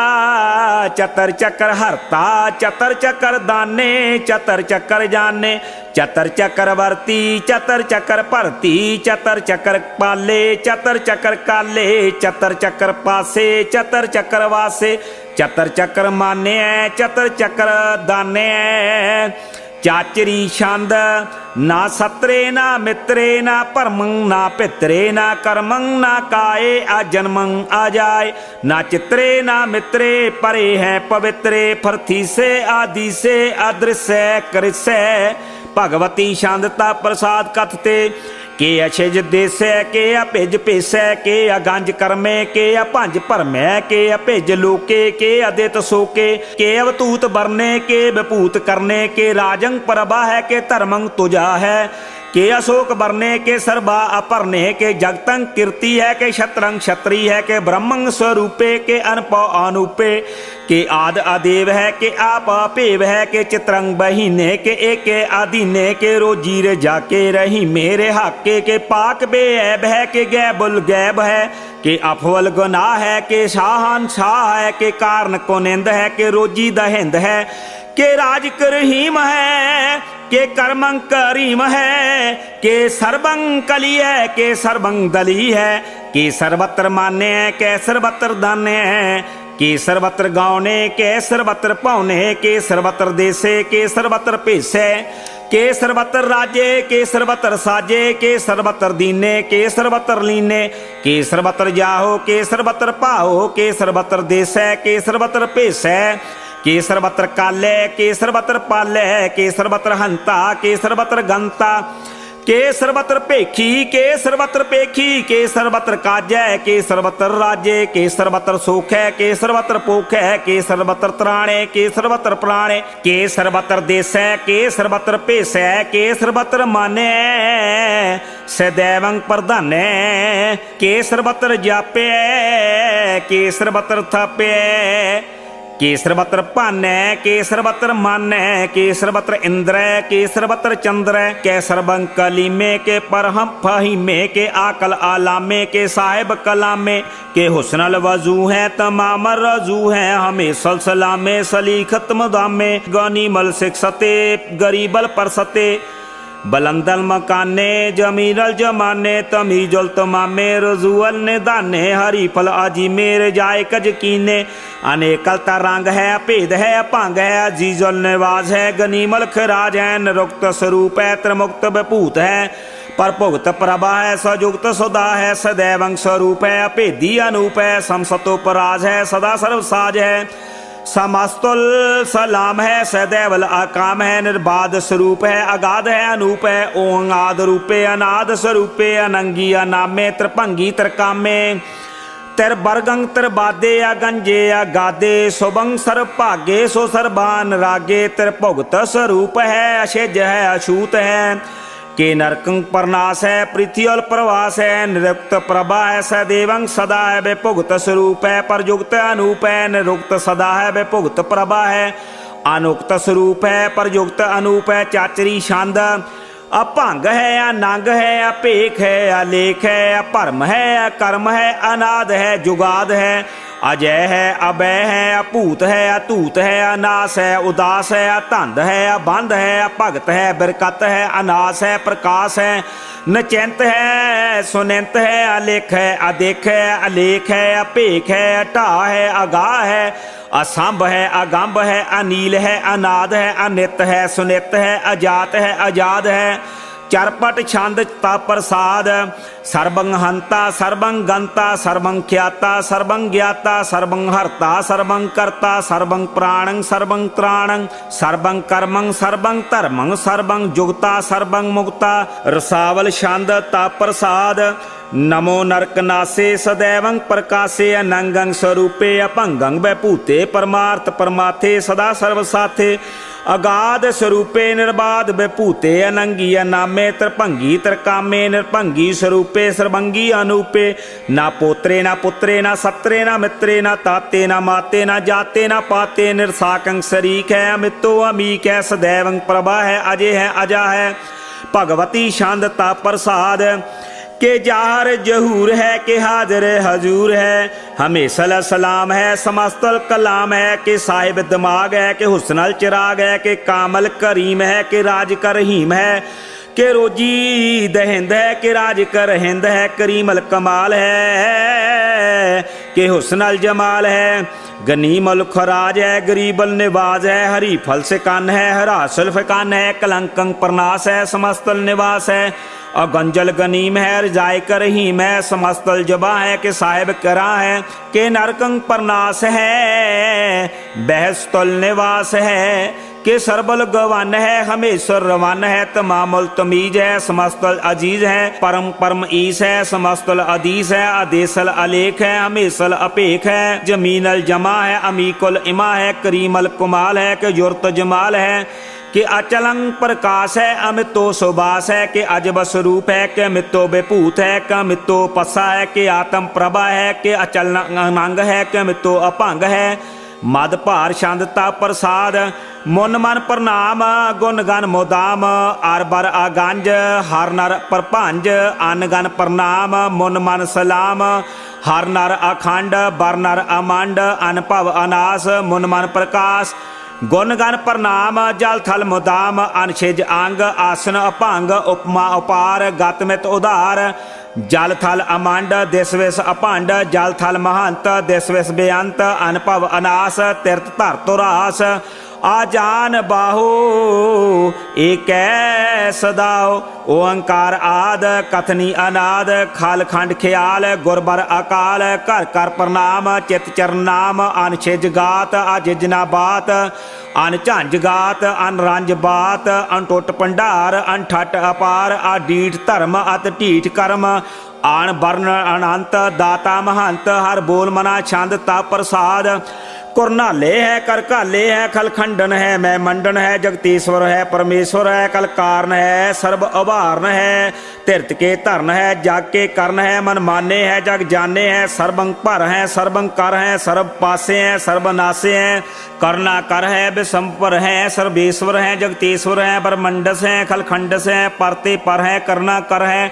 चतर चक्कर हरता, चतर चक्कर दाने चतर चक्कर जाने, चतर चक्कर वर्ती चतर चक्कर भरती, चतर चक्कर पाले चतर चक्कर काले, चतर चक्कर पासे चतर चक्कर वासे, चतर चक्कर माने चतर चक्कर दाने, चाचरी छंद ना सतरे ना मित्रे ना परमं ना पितरे ना कर्मं ना काए अजन्मं आजाए, ना चित्रे ना मित्रे परे हैं पवित्रे, फरथी से आदि से अदृश्य कृष्य, भगवती छंदता प्रसाद कथते, के अछिज देसै के अभिज पेसै, के अगंज कर्मे के अपंज भरमै, के अभिज लोके के अदित सोके, के अवतूत बरने के विभूत करने, के राजंग प्रभा है के धर्मंग तुजा है, के अशोक बरने के सर्वा अपरने, के जगतंग कीर्ति है के क्षत्रंग क्षत्रिय है, के ब्रह्मंग स्वरूपे के अनपौ अनुपे, के आद अदेव है के आप अपेव है, के चित्रंग बहीने के एके आदीने, के रोजी रे जाके रही मेरे हाके, के पाक बेऐब है के गैबुल गैब है, के अफवल गुनाह है के शाहन शाह है, के कारण को निंद है के रोजी दहिंद है, के राज करहीम है, के कर्मं करीम है, के सर्वं कली है, के सर्वं दली है, के सर्वत्र मान्य है, के सर्वत्र दान्य है, के सर्वत्र गावने, के सर्वत्र पावने, के सर्वत्र देसे, के सर्वत्र पेशे, के सर्वत्र राज्य, के सर्वत्र साजे, के सर्वत्र दीने, के सर्वत्र लीने, के सर्वत्र जाहो, के सर्वत्र पाहो, के सर्वत्र देशे, के सर्वत्र पेशे, के सर्वत्र काले, के सर्वत्र पाले, के सर्वत्र हंता, के सर्वत्र गंता, के सर्वत्र पेखी, के सर्वत्र पेखी, के सर्वत्र काजय, के सर्वत्र राज्य, के सर्वत्र सुख है, के सर्वत्र पोख है, के सर्वत्र त्राणे, के सर्वत्र प्राणे, के सर्वत्र देश है, के सर्वत्र पेश है, के सर्वत्र माने, सदैवं प्रधाने, के सर्वत्र जापे, के सर्वत्र थपे, के सर्वत्र पान्य, के सर्वत्र मान्य, के सर्वत्र इंद्र, के सर्वत्र चंद्र, के सर्वं कलीमे, के परहम फहीमे, के आकल आलामे, के साहिब कलामे, के हुस्नल वजू है, तमाम रजू है, हमें सलसलामे सलीखत मदामे, गनीमल शिक्षते गरीबल परसते, बलंदल मकाने जमीरल जमाने, तमीजुल तमामे रजूअल ने दाने, हरी फल आजी मेरे जाए कज कीने, अनेकलता रंग है, भेद है, अपांग है, अजीजुल निवाज है, गनीमल खराज है, निरुक्त स्वरूप है, त्रिमुक्त विभूत है, पर भुगत प्रभा है, सजुक्त सदा है, सदैवं स्वरूप है, अभेदी अनूप है, समसतो पराज है, सदा सर्वसाज है, समस्तुल सलाम है, सदैवल अकाम है, निर्बाध स्वरूप है, अगाध है, अनूप है, ओंगाद रूपे अनाद स्वरूपे, अनंगी अनामे त्रिभंगी त्रिकामे, तिर बरगंग तिर बादे अगंजे अगादे, सुबंग सर भागे सो सरबान रागे, तिर भुगत स्वरूप है, अशेज है, अछूत है, के नरकं परनाश है, पृथ्वील प्रवास है, निरुक्त प्रभा है, सदैवं सदा है, विभुगत स्वरूप है, परयुक्त अनूप है, निरुक्त सदा है, विभुगत प्रभा है, अनुक्त स्वरूप है, परयुक्त अनूप है, चाचरी छंद, अभंग है, अनंग है, अपेख है, अलेख है, अपरम है, अकर्म है, अनाद है, जुगाद है, अजय है, अभय है, अपूत है, अतूत है, अनास है, उदास है, अतंद है, अबंध है, अभगत है, बरकत है, अनास है, प्रकाश है, नचिंत है, सुनिंत है, अलेख है, अदेख है, अलेख है, अपेख है, अटा है, अगाह है, असंभ है, अगंभ है, अनील है, अनाद है, अनित है, सुनित है, अजात है, आजाद है, चरपट छंद प्रसाद, सर्वं हंता, सर्वं गंता, सर्वं ख्याता, सर्वं ज्ञाता, सर्वं हर्ता, सर्वं कर्ता, सर्वं प्राणं, सर्वं त्राणं, सर्वं कर्मं, सर्वं धर्मं, सर्वं जुगता, सर्वं मुक्ता, रसावल छंद प्रसाद, नमो नरकनासे सदैवं प्रकाशे, अनंगं स्वरूपे, अभंगं वैभूते, परमार्थ परमाथे, सदा सर्वसाथे, अगाध स्वरूपे, निर्बाध विभूते, अनंगी अनामे, त्रिभंगी त्रिकामे, निर्भंगी स्वरूपे, सर्वंगी अनूपे, ना पोत्रे ना पुत्रे ना सत्रे ना मित्रे ना ताते ना माते ना जाते ना पाते, निर्साकं शरीक है, अमितो अमीक है, सदैवं प्रभा है, अजय है, अजा है, भगवती शांतता प्रसाद, के जाहर जहूर है, के हाजिर हजूर है, हमेशा सलाम है, समस्तल कलाम है, के साहिब दिमाग है, के हुस्नल चिराग है, के कामल करीम है, के राज कर रहीम है, के रोजी दहिंद है, के राज कर हिंद है, करीमल कमाल है, के हुस्नल जमाल है, गनीमल खराज है, गरीबल निवाज है, हरी फल से कान है, हरा सुल्फ कान है, कलंकं प्रनाश है, समस्तल निवास है, अगंजल गनीम है, रजाय कर रहीम है, समस्तल जबा है, के साहिब करा है, के नरकं प्रनाश है, बहस्तुल निवास है, के सरबल गवान है, हमेश्वर रवान है, तमामुल तमीज है, समस्तल अजीज है, परम परम ईस है, समस्तल अदीस है, अदेसल अलेख है, हमेशल अपेख है, जमीनल जमा है, अमीकुल इमा है, करीमल कुमाल है, के जुर्त जमाल है, कि अचलंग प्रकाश है, अमितो सुबास है, कि अजब स्वरूप है, कि अमितो विभूत है, कि अमितो पसा है, कि आत्म प्रभा है, कि अचल अंग है, कि अमितो अपंग है, मद भार शांतता प्रसाद, मुन मन प्रणाम, गुण गन मोदाम, आर बर आगंज, हर नर प्रभंज, अन गन प्रणाम, मुन मन सलाम, हर नर अखंड, बर नर अमंड, अनभव अनास, मुन मन प्रकाश, ਗੁਣ ਗਨ ਪ੍ਰਣਾਮ ਜਲ ਥਲ ਮੁਦਾਮ ਅਨਛਿਜ ਅੰਗ ਆਸਨ ਅਭੰਗ ਉਪਮਾ ਉਪਾਰ ਗਤ ਮਿਤ ਉਧਾਰ ਜਲ ਥਲ ਅਮੰਡ ਦਿਸ ਵਿਸ ਅਭੰਡ ਜਲ ਥਲ ਮਹੰਤ ਦਿਸ ਵਿਸ ਬੇਅੰਤ ਅਨਭਵ ਅਨਾਸ ਤਿਰਤ ਧਰ ਤੁਰਾਸ ਆਜਾਨ ਬਾਹੋ ਏਕੈ ਸਦਾਓ ਓੰਕਾਰ ਆਦ ਕਥਨੀ ਅਨਾਦ ਖਲ ਖੰਡ ਖਿਆਲ ਗੁਰਬਰ ਅਕਾਲ ਘਰ ਕਰ ਪ੍ਰਣਾਮ ਚਿਤ ਚਰਨ ਨਾਮ ਅਨਛਿਜ ਗਾਤ ਅਜਿਜਨਾ ਬਾਤ ਅਨ ਝੰਜ ਗਾਤ ਅਨ ਰੰਜ ਬਾਤ ਅਨ ਟੁੱਟ ਭੰਡਾਰ ਅਨ ਠੱਟ ਅਪਾਰ ਆ ਡੀਠ ਧਰਮ ਅਤ ਢੀਠ ਕਰਮ ਆਣ ਬਰਨ ਅਨੰਤ ਦਾਤਾ ਮਹੰਤ ਹਰ ਬੋਲ ਮਨਾ ਛੰਦ ਤਾ ਪ੍ਰਸਾਦ कुरनाले है कर काले है खल खंडन है मैं मंडन है जगतीश्वर है परमेश्वर है कल कारण है सर्व अभारण है तिरत के धरन है जग के करण है मन माने है जग जाने है सर्वंग पर है सर्वंग कर है सर्व पासे है सर्वनासे है करना कर है विषंपर है सर्वेश्वर है जगतीश्वर है ब्रह्मंडस है खल खंडस है परते पर है करना कर है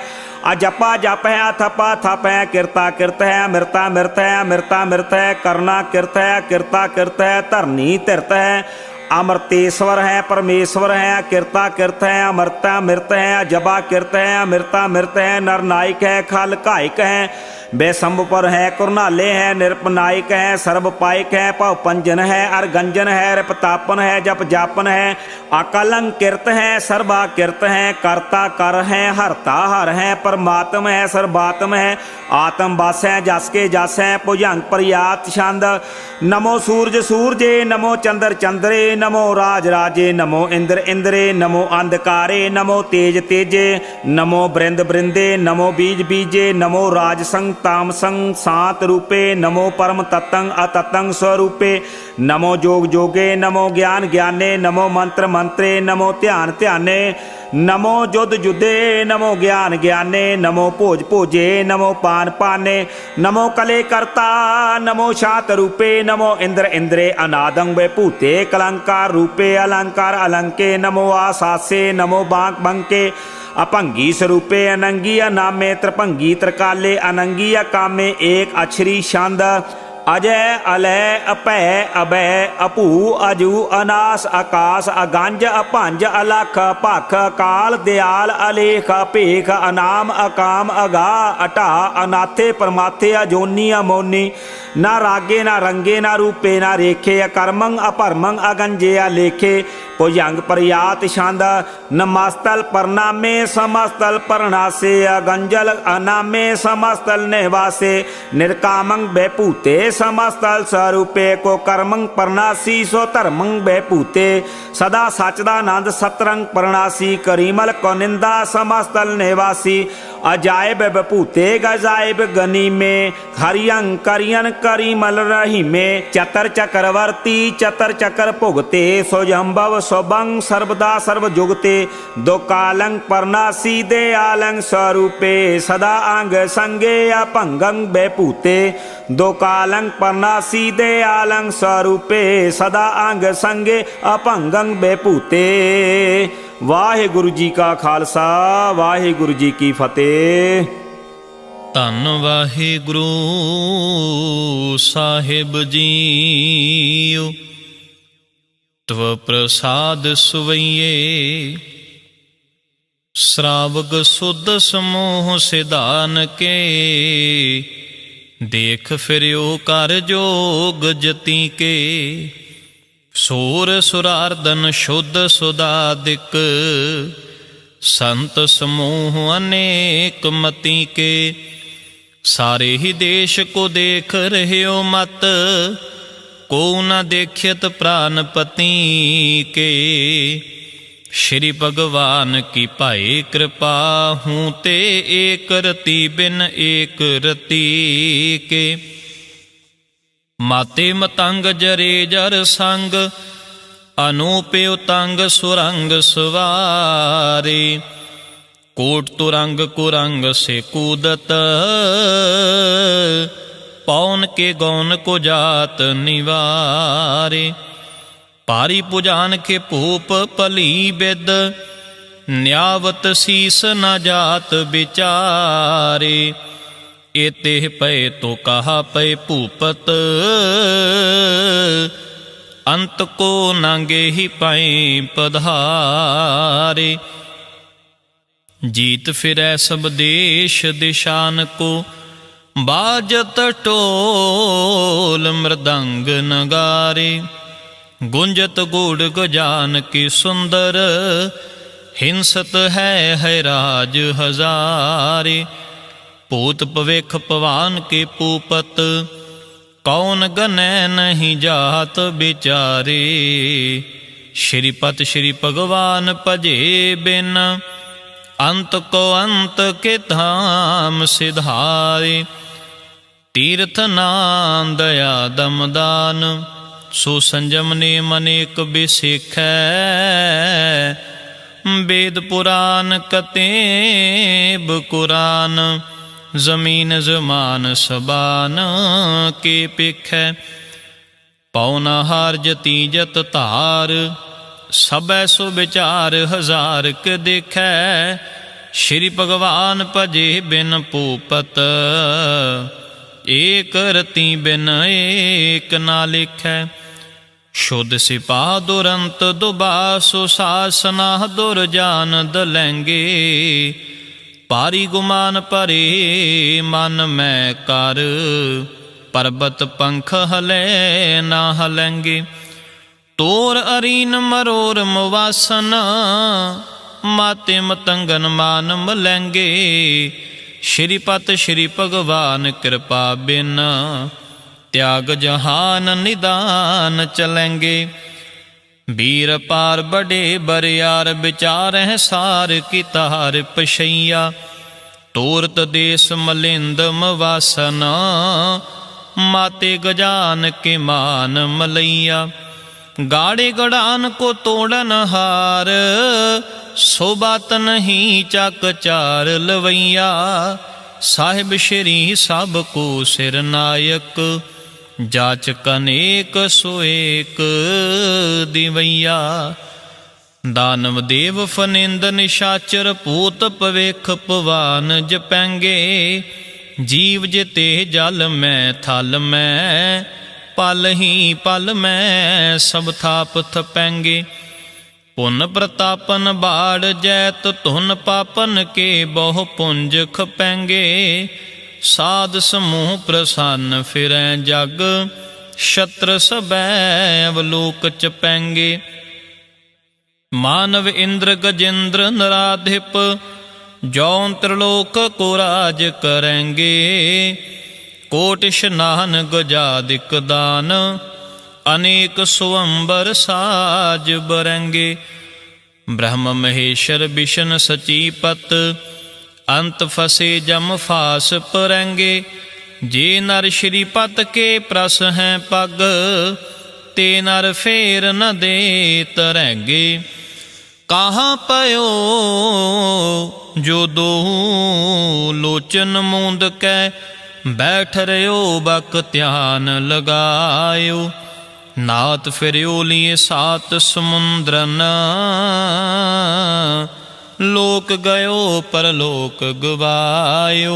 अजपा जप है अथपा थप है किरता किरत है अमृता मृत है अमृता मृत है करना किरत है किरता किरत है धरनी तिरत है अमृतेश्वर है परमेश्वर है किरता किरत है अमृता मृत है अजबा किरत है अमृता मृत है नरनायक है खल कायक है बेसंबर है कुरनाले है निरपनायक है सर्वपायक है भव पंजन है अरगंजन है रिपतापन है जप जापन है अकलंकिरत है सर्वा किरत है करता कर है हरता हर है परमात्म है सर्वात्म है आत्म बस है जस के जस है भुजंग प्रयात छंद नमो सूरज सूरजे नमो चंद्र चंद्रे नमो राज राजे नमो इंद्र इंद्रे नमो अंधकारे नमो तेज तेजे नमो बृंद बृंदे नमो बीज बीजे नमो राजसंग तामसंग सात रूपे नमो परम तत्तंग अतत्तंग स्वरूपे नमो जोग जोगे नमो ज्ञान ज्ञाने नमो मंत्र मंत्रे नमो ध्यान ध्याने नमो जुद जुदे नमो ज्ञान ज्ञाने नमो भोज भोजे नमो पान पाने नमो कले करता नमो शात रूपे नमो इंद्र इंद्रे अनादंग वे भूते कलंकार रूपे अलंकार अलंके नमो आसासे नमो बांक बंके अपंगी स्वरूपे अनंगी अनामे त्रिभंगी त्रिकाले अनंगी अकामे एक अक्षरी छंद अजय अलय अपै अभय अपू अजू अनास आकाश अगंज अपंज अलख भख अकाल दयाल अलेख अभेख अनाम अकाम अगा अटा अनाथे परमाथे अजोनी अमोनी ना रागे ना रंगे ना रूपे ना रेखे अकर्मंग अपरमंग अगंजे अलेखे भुजंग प्रयात छंद नमस्तल परनामे समस्तल परनासे अगंजल अनामे समस्तल निवासे निर्कामंग बेपूते समस्तल स्वरूपे को कर्मंग परनासी सो धर्मंग बेपूते सदा सचदानंद सतरंग परनासी करीमल को निंदा समस्तल निवासी अजायब बपूते गजायब गनी में हरियंग करियन करीमल रही में चतर चक्रवर्ती चतर चक्र भुगते सोजम्भव सोबंग सर्वदा सर्व जुगते दो कालंग परनासी दे आलंग स्वरूपे सदा अंग संगे अपंगंग बेपूते दो कालंग परनासी दे आलंग स्वरूपे सदा अंग संगे अपंगंग बेपूते। वाहिगुरु जी का खालसा वाहिगुरु जी की फतेह। ਧੰਨ ਵਾਹਿਗੁਰੂ ਸਾਹਿਬ ਜੀਓ ਤਵ ਪ੍ਰਸਾਦ ਸੁਵਈਏ ਸ਼ਰਾਵਗ ਸੁਧ ਸਮੂਹ ਸਿਧਾਨ ਕੇ ਦੇਖ ਫਿਰਿਓ ਕਰ ਜੋਗ ਜਤੀ ਕੇ ਸੂਰ ਸੁਰਾਰਦਨ ਸ਼ੁੱਧ ਸੁਦਾਦਿਕ संत समूह अनेक मति के सारे ही देश को देख रहे हो मत को न देखियत प्राणपति के श्री भगवान की पाए कृपा हूँ ते एक रति बिन एक रति के माते मतंग जरे जर संग अनूपे उतंग सुरंग सवारे कोट तुरंग कुरंग से कूदत पौन के गौन को जात निवारे पारी पुजान के भूप पली बिद न्यावत शीस न जात बिचारे एते पै तो कहा पै भूपत ਅੰਤ ਕੋ ਨਾਂਗੇ ਹੀ ਪਾਏ ਪਧਾਰੇ। ਜੀਤ ਫਿਰੈ ਸਭ ਦੇਸ਼ ਦਿਸ਼ਾਨ ਕੋ, ਬਾਜਤ ਢੋਲ ਮ੍ਰਦੰਗ ਨਗਾਰੇ। ਗੁੰਜਤ ਗੂੜ ਗਜਾਨ ਕੀ ਸੁੰਦਰ, ਹਿੰਸਤ ਹੈ ਰਾਜ ਹਜ਼ਾਰੇ। ਭੂਤ ਭਵਿਖ ਭਵਾਨ ਕੇ ਪੂਪਤ, ਕੌਣ ਗਨੈ ਨਹੀਂ ਜਾਤ ਵਿਚਾਰੇ। ਸ਼੍ਰੀਪਤ ਸ਼੍ਰੀ ਭਗਵਾਨ ਭਜੇ ਬਿਨ, ਅੰਤ ਕੋ ਅੰਤ ਕੇ ਧਾਮ ਸਿਧਾਰੇ। ਤੀਰਥ ਨਾਮ ਦਇਆ ਦਮਦਾਨ, ਸੋ ਸੰਜਮ ਨੇਮ ਅਨੇਕ ਬਿਸਿਖੈ। ਵੇਦ ਪੁਰਾਨ ਕਤੇਬ ਕੁਰਾਨ, ਜ਼ਮੀਨ ਜ਼ਮਾਨ ਸਬਾਨ ਕੇ ਪਿਖੈ। ਪਉਨਾ ਹਾਰ ਜਤੀ ਜਤ ਧਾਰ, ਸਭੈ ਸੋ ਵਿਚਾਰ ਹਜ਼ਾਰ ਕ ਦੇਖੈ। ਸ਼੍ਰੀ ਭਗਵਾਨ ਭਜੇ ਬਿਨ ਭੂਪਤ, ਏਕ ਰਤੀ ਬਿਨ ਏਕ ਨਾ ਲਿਖੈ। ਸ਼ੁੱਧ ਸਿਪਾਹ ਦੁਰੰਤ ਦੁਬਾਸੁ, ਸਾਸਨਾ ਦੁਰ ਜਾਨ ਦਲੈਂਗੇ। ਪਾਰੀ ਗੁਮਾਨ ਭਰੇ ਮਨ ਮੈਂ ਕਰ, ਪਰਬਤ ਪੰਖ ਹਲੇ ਨਾ ਹਲੈਂਗੇ। ਤੋਰ ਅਰੀਨ ਮਰੋਰ ਮਵਾਸਨ, ਮਾਤੇ ਮਤੰਗਨ ਮਾਨ ਮਲੈਂਗੇ। ਸ਼੍ਰੀਪਤ ਸ਼੍ਰੀ ਭਗਵਾਨ ਕਿਰਪਾ ਬਿਨ, ਤਿਆਗ ਜਹਾਨ ਨਿਦਾਨ ਚਲੈਂਗੇ। ਵੀਰ ਪਾਰ ਬੜੇ ਬਰਿਆਰ, ਵਿਚਾਰਹਿ ਸਾਰ ਕੀ ਤਾਰ ਪਸ਼ਈਆ। ਤੋਰਤ ਦੇਸ ਮਲਿੰਦ ਮਵਾਸਨ, ਮਾਤੇ ਗਜਾਨ ਕੇ ਮਾਨ ਮਲਈਆ। गाड़े गड़ान को तोड़न हार, सो बात नहीं चक चार लवैया। साहिब श्री सब को सिर नायक, जाचक अनेक सो एक दिवैया। दानव देव फनिंद निशाचर, पूत पवेख पवान जपैंगे। जीव जिते जल में थल में, पल ही पल में सब थाप थपैंगे। पुन प्रतापन बाढ़ जैत, धुन पापन के बहु पुंज खपैंगे। साध समूह प्रसन्न फिरै जग, शत्र सबै अवलोक चपैंगे। मानव इंद्र गजेंद्र नराधिप, जौन त्रिलोक को राज करेंगे। कोट स्नान गजादिक दान, अनेक स्वंबर साज बरंगे। ब्रह्म महेश्वर विष्ण सचीपत, अंत फसे जम फास परंगे। जे नर श्रीपत के प्रस हैं पग, ते नर फेर न दे तरंगे। कहाँ पयो जो दो लोचन मूंद कै, बैठ रहो बक ध्यान लगायो। नाथ फिरियो लिए सात समुद्रन, लोक गयो परलोक गवायो।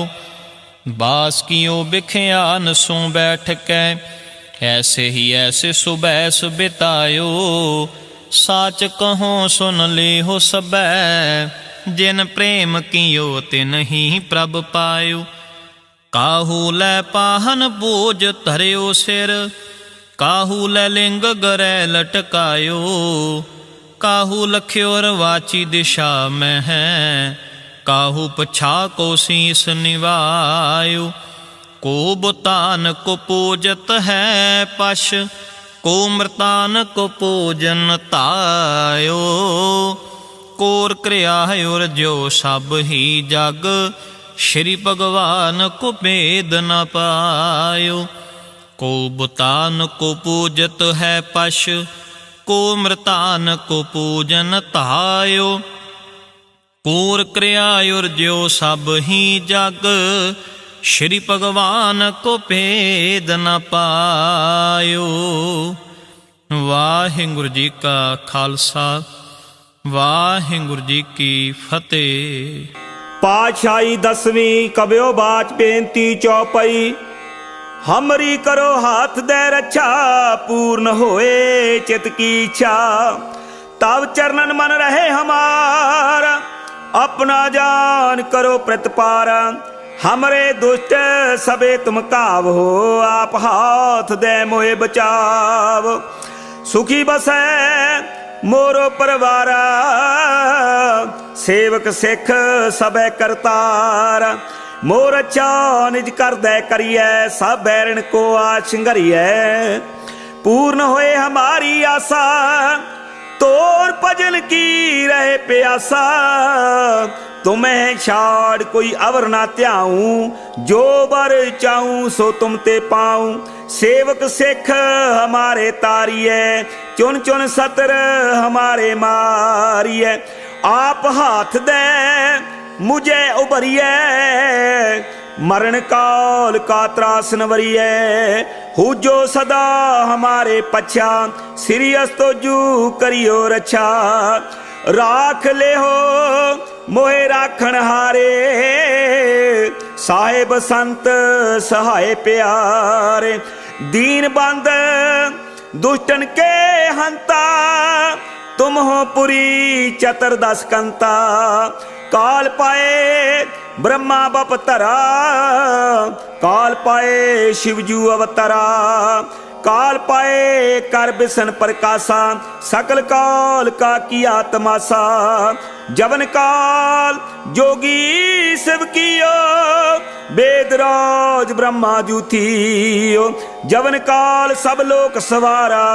बास कियो बिख्यान सो बैठ कै, ऐसे ही ऐसे सुबैस बितायो। साच कहो सुन ले हो सबै, जिन प्रेम कियो तिन ही प्रभ पायो। काहू लै पाहन बोझ धरियो सिर, काहू लै लिंग गरै लटकायो। काहू लख्योर वाची दिशा में है, काहू पछा को शीस निवायो। को बुतान को पूजत है पश, को मृतान को पूजन तायो। कोर क्रिया और जो सब ही जग, श्री भगवान को भेद न पायो। को बुतान को पूजत है पश, को मृतान को पूजन तायो। कूर क्रिया और जो सब ही जग, श्री भगवान को भेद न पायो। वाहिगुरु जी का खालसा, वाहिगुरु जी की फतेह। पातशाही दसवीं कबियो बाच बेनती चौपई, हमरी करो हाथ दे रक्षा, पूर्ण होए चित की इच्छा। तब चरणन मन रहे हमारा, अपना जान करो प्रतिपारा। हमरे दुष्ट सबे तुम काव हो, आप हाथ दे मोए बचाव। सुखी बसै मोरो परवारा, सेवक सिख सबे करतार। मोर अच्छा निज कर दे करिए, सब बैरन को आज संघरिए। पूर्ण होए हमारी आशा, तोर भजन की रहे प्यासा। तुम्हें छाड़ कोई अवर ना त्याऊं, जो बर चाहूं सो तुम ते पाऊं। सेवक सिख हमारे तारिए, चुन चुन सतर हमारे मारिए। आप हाथ दे मुझे उबरिए, मरण काल का त्रास नवरिए। हो जो सदा हमारे पछा, श्री अस्तोजू करियो रक्षा। राख ले हो मोहे राखण हारे, साहेब संत सहाय प्यारे। दीन बंद दुष्टन के हंता, तुम हो पुरी चतुर्दश कंता। काल पाए ब्रह्मा बपतरा, काल पाए शिवजू अवतरा। काल पाए कर बिसन प्रकाशा, सकल काल का किया तमाशा। जवन काल जोगी शिव कियो, वेदराज ब्रह्मा जूथियो। जवन काल सब लोक सवारा,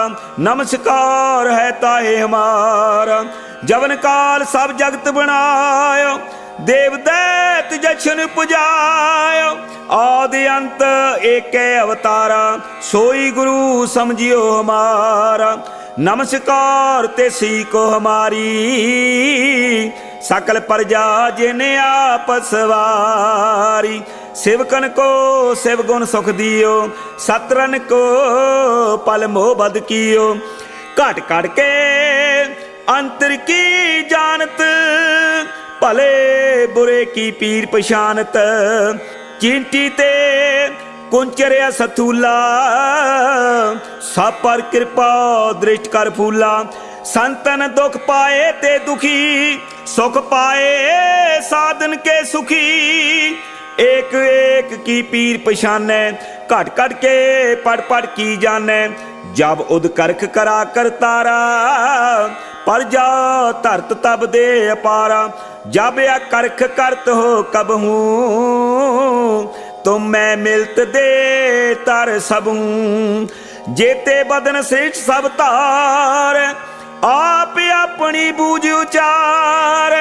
नमस्कार है ताहे हमारा। जवन काल सब जगत बनायो, देव दैत जछन पुजायो। आदि अंत एक अवतारा, सोई गुरु समझियो हमारा। नमस्कार तेसी को हमारी, सकल प्रजा जिने आप सवारी। शिवकन को शिव गुण सुख दियो, सतरन को पल मोह बद कियो। घट घट के अंतर की जानत, भले बुरे की पीर पछानत। चींटी ते कुंचरिया सथूला, सब पर कृपा दृष्ट कर फूला। संतन दुख पाए ते दुखी, सुख पाए साधन के सुखी। एक एक की पीर पछाने, घट घट के पढ़ पढ़ की जाने। जब उद करख करा कर तारा, पर जा धरत तब दे अपारा। जब या करख करत हो कब हूँ, तुम मैं मिलत दे तर सब हूँ। जेते बदन श्रेष्ठ सब तार, आप अपनी बूझ उचार।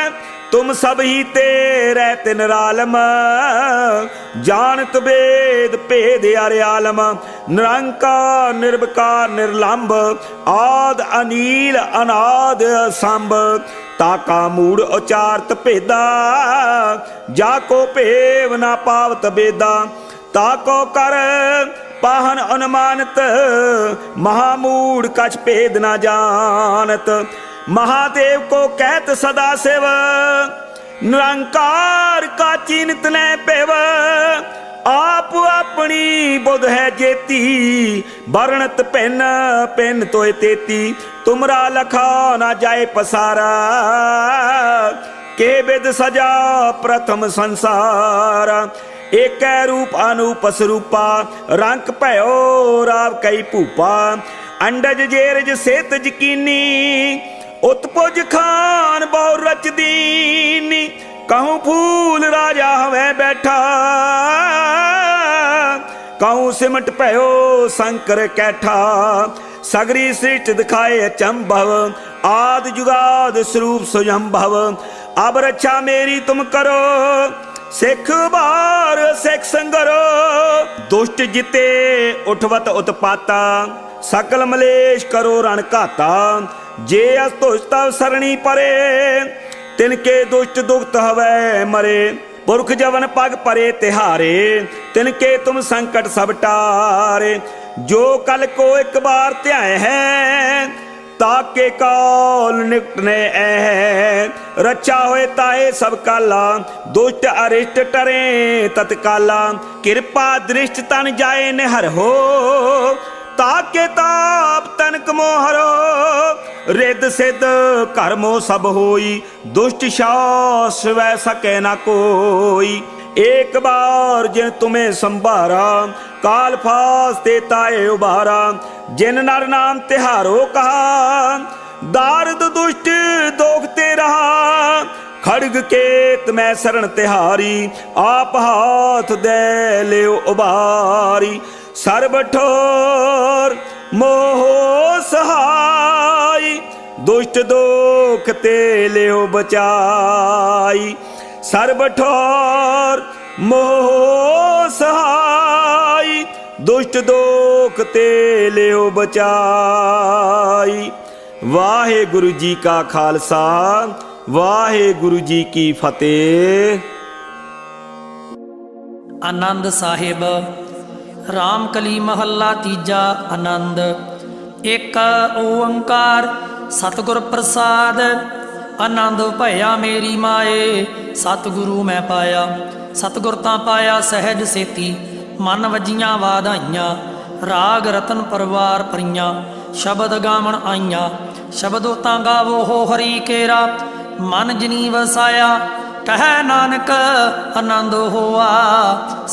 तुम सब ही तेरे तिन रालम, जानत वेद भेद आलम। निरंकार निर्विकार निर्लंब, आद अनील अनाद संभ। ताका मूड़ उचारत भेदा, जाको भेव ना पावत बेदा। ताको कर पाहन अनुमानत, महामूढ़ कछ भेद ना जानत। महादेव को कहत सदा शिव, निरंकार का चिन्त न पेव। आप अपनी बुध है जेती, वर्णत पेन पेन तोय तेती। तुमरा लखा ना जाए पसारा, के विद सजा प्रथम संसार। एक रूप अनूप स्वरूपा, रंग भयो राव कई भूपा। अंडज जेरज सेत यकीनी, उत्पुज खान बहु रच दीनी। कहूँ फूल राजा हमें बैठा, कहूँ सिमट भयो शंकर कैठा। सगरी सृष्टि दिखाए अचंभव, आदि जुगाद स्वरूप स्वयंभव। अब रक्षा मेरी तुम करो, सिख बार सिख संगरो। दुष्ट जिते उठवत उत्पाता, सकल मलेश करो रण घाता। जे अस्तुष्ट सरणी परे, तिनके दुष्ट दुखत हवै मरे। पुरख जवन पग परे तिहारे, तिनके तुम संकट सब टारे। जो कल को एक बार ध्याय है, ताके कौल निकटने ऐ रचा होए ताए सब काला दुष्ट अरिष्ट टरे तत्काला कृपा दृष्ट तन जाए निहर हो ताके ताप तनक मोहरो रिद सिद्ध कर्मो सब होई दुष्ट शास वै सके ना कोई एक बार जिन तुम्हें संभारा काल फास्ते ताए उबारा जिन नर नाम तिहारो कहा दारद दुष्ट दोखते रहा खड़ग केत मैं शरण तिहारी आप हाथ दे ले उबारी सर्ब ठोर मोह सहाय दुष्ट दोख ते ले बचाई सर्ब ठोर मोह सहाय दुष्ट दोख ते ले बचाई। वाहेगुरु जी का खालसा वाहेगुरु जी की फतेह। आनंद साहिब राम कली महला तीजा। आनंद एक ओंकार सतगुर प्रसाद आनंद भया मेरी माए सतगुरु मैं पाया सतगुर तां पाया सहज सेती मन वजियां वाधाइयां राग रतन परवार परियां शबद गावण आईयां शबदो तां गावो हो हरि केरा मन जिनी वसाया कह नानक आनंद होआ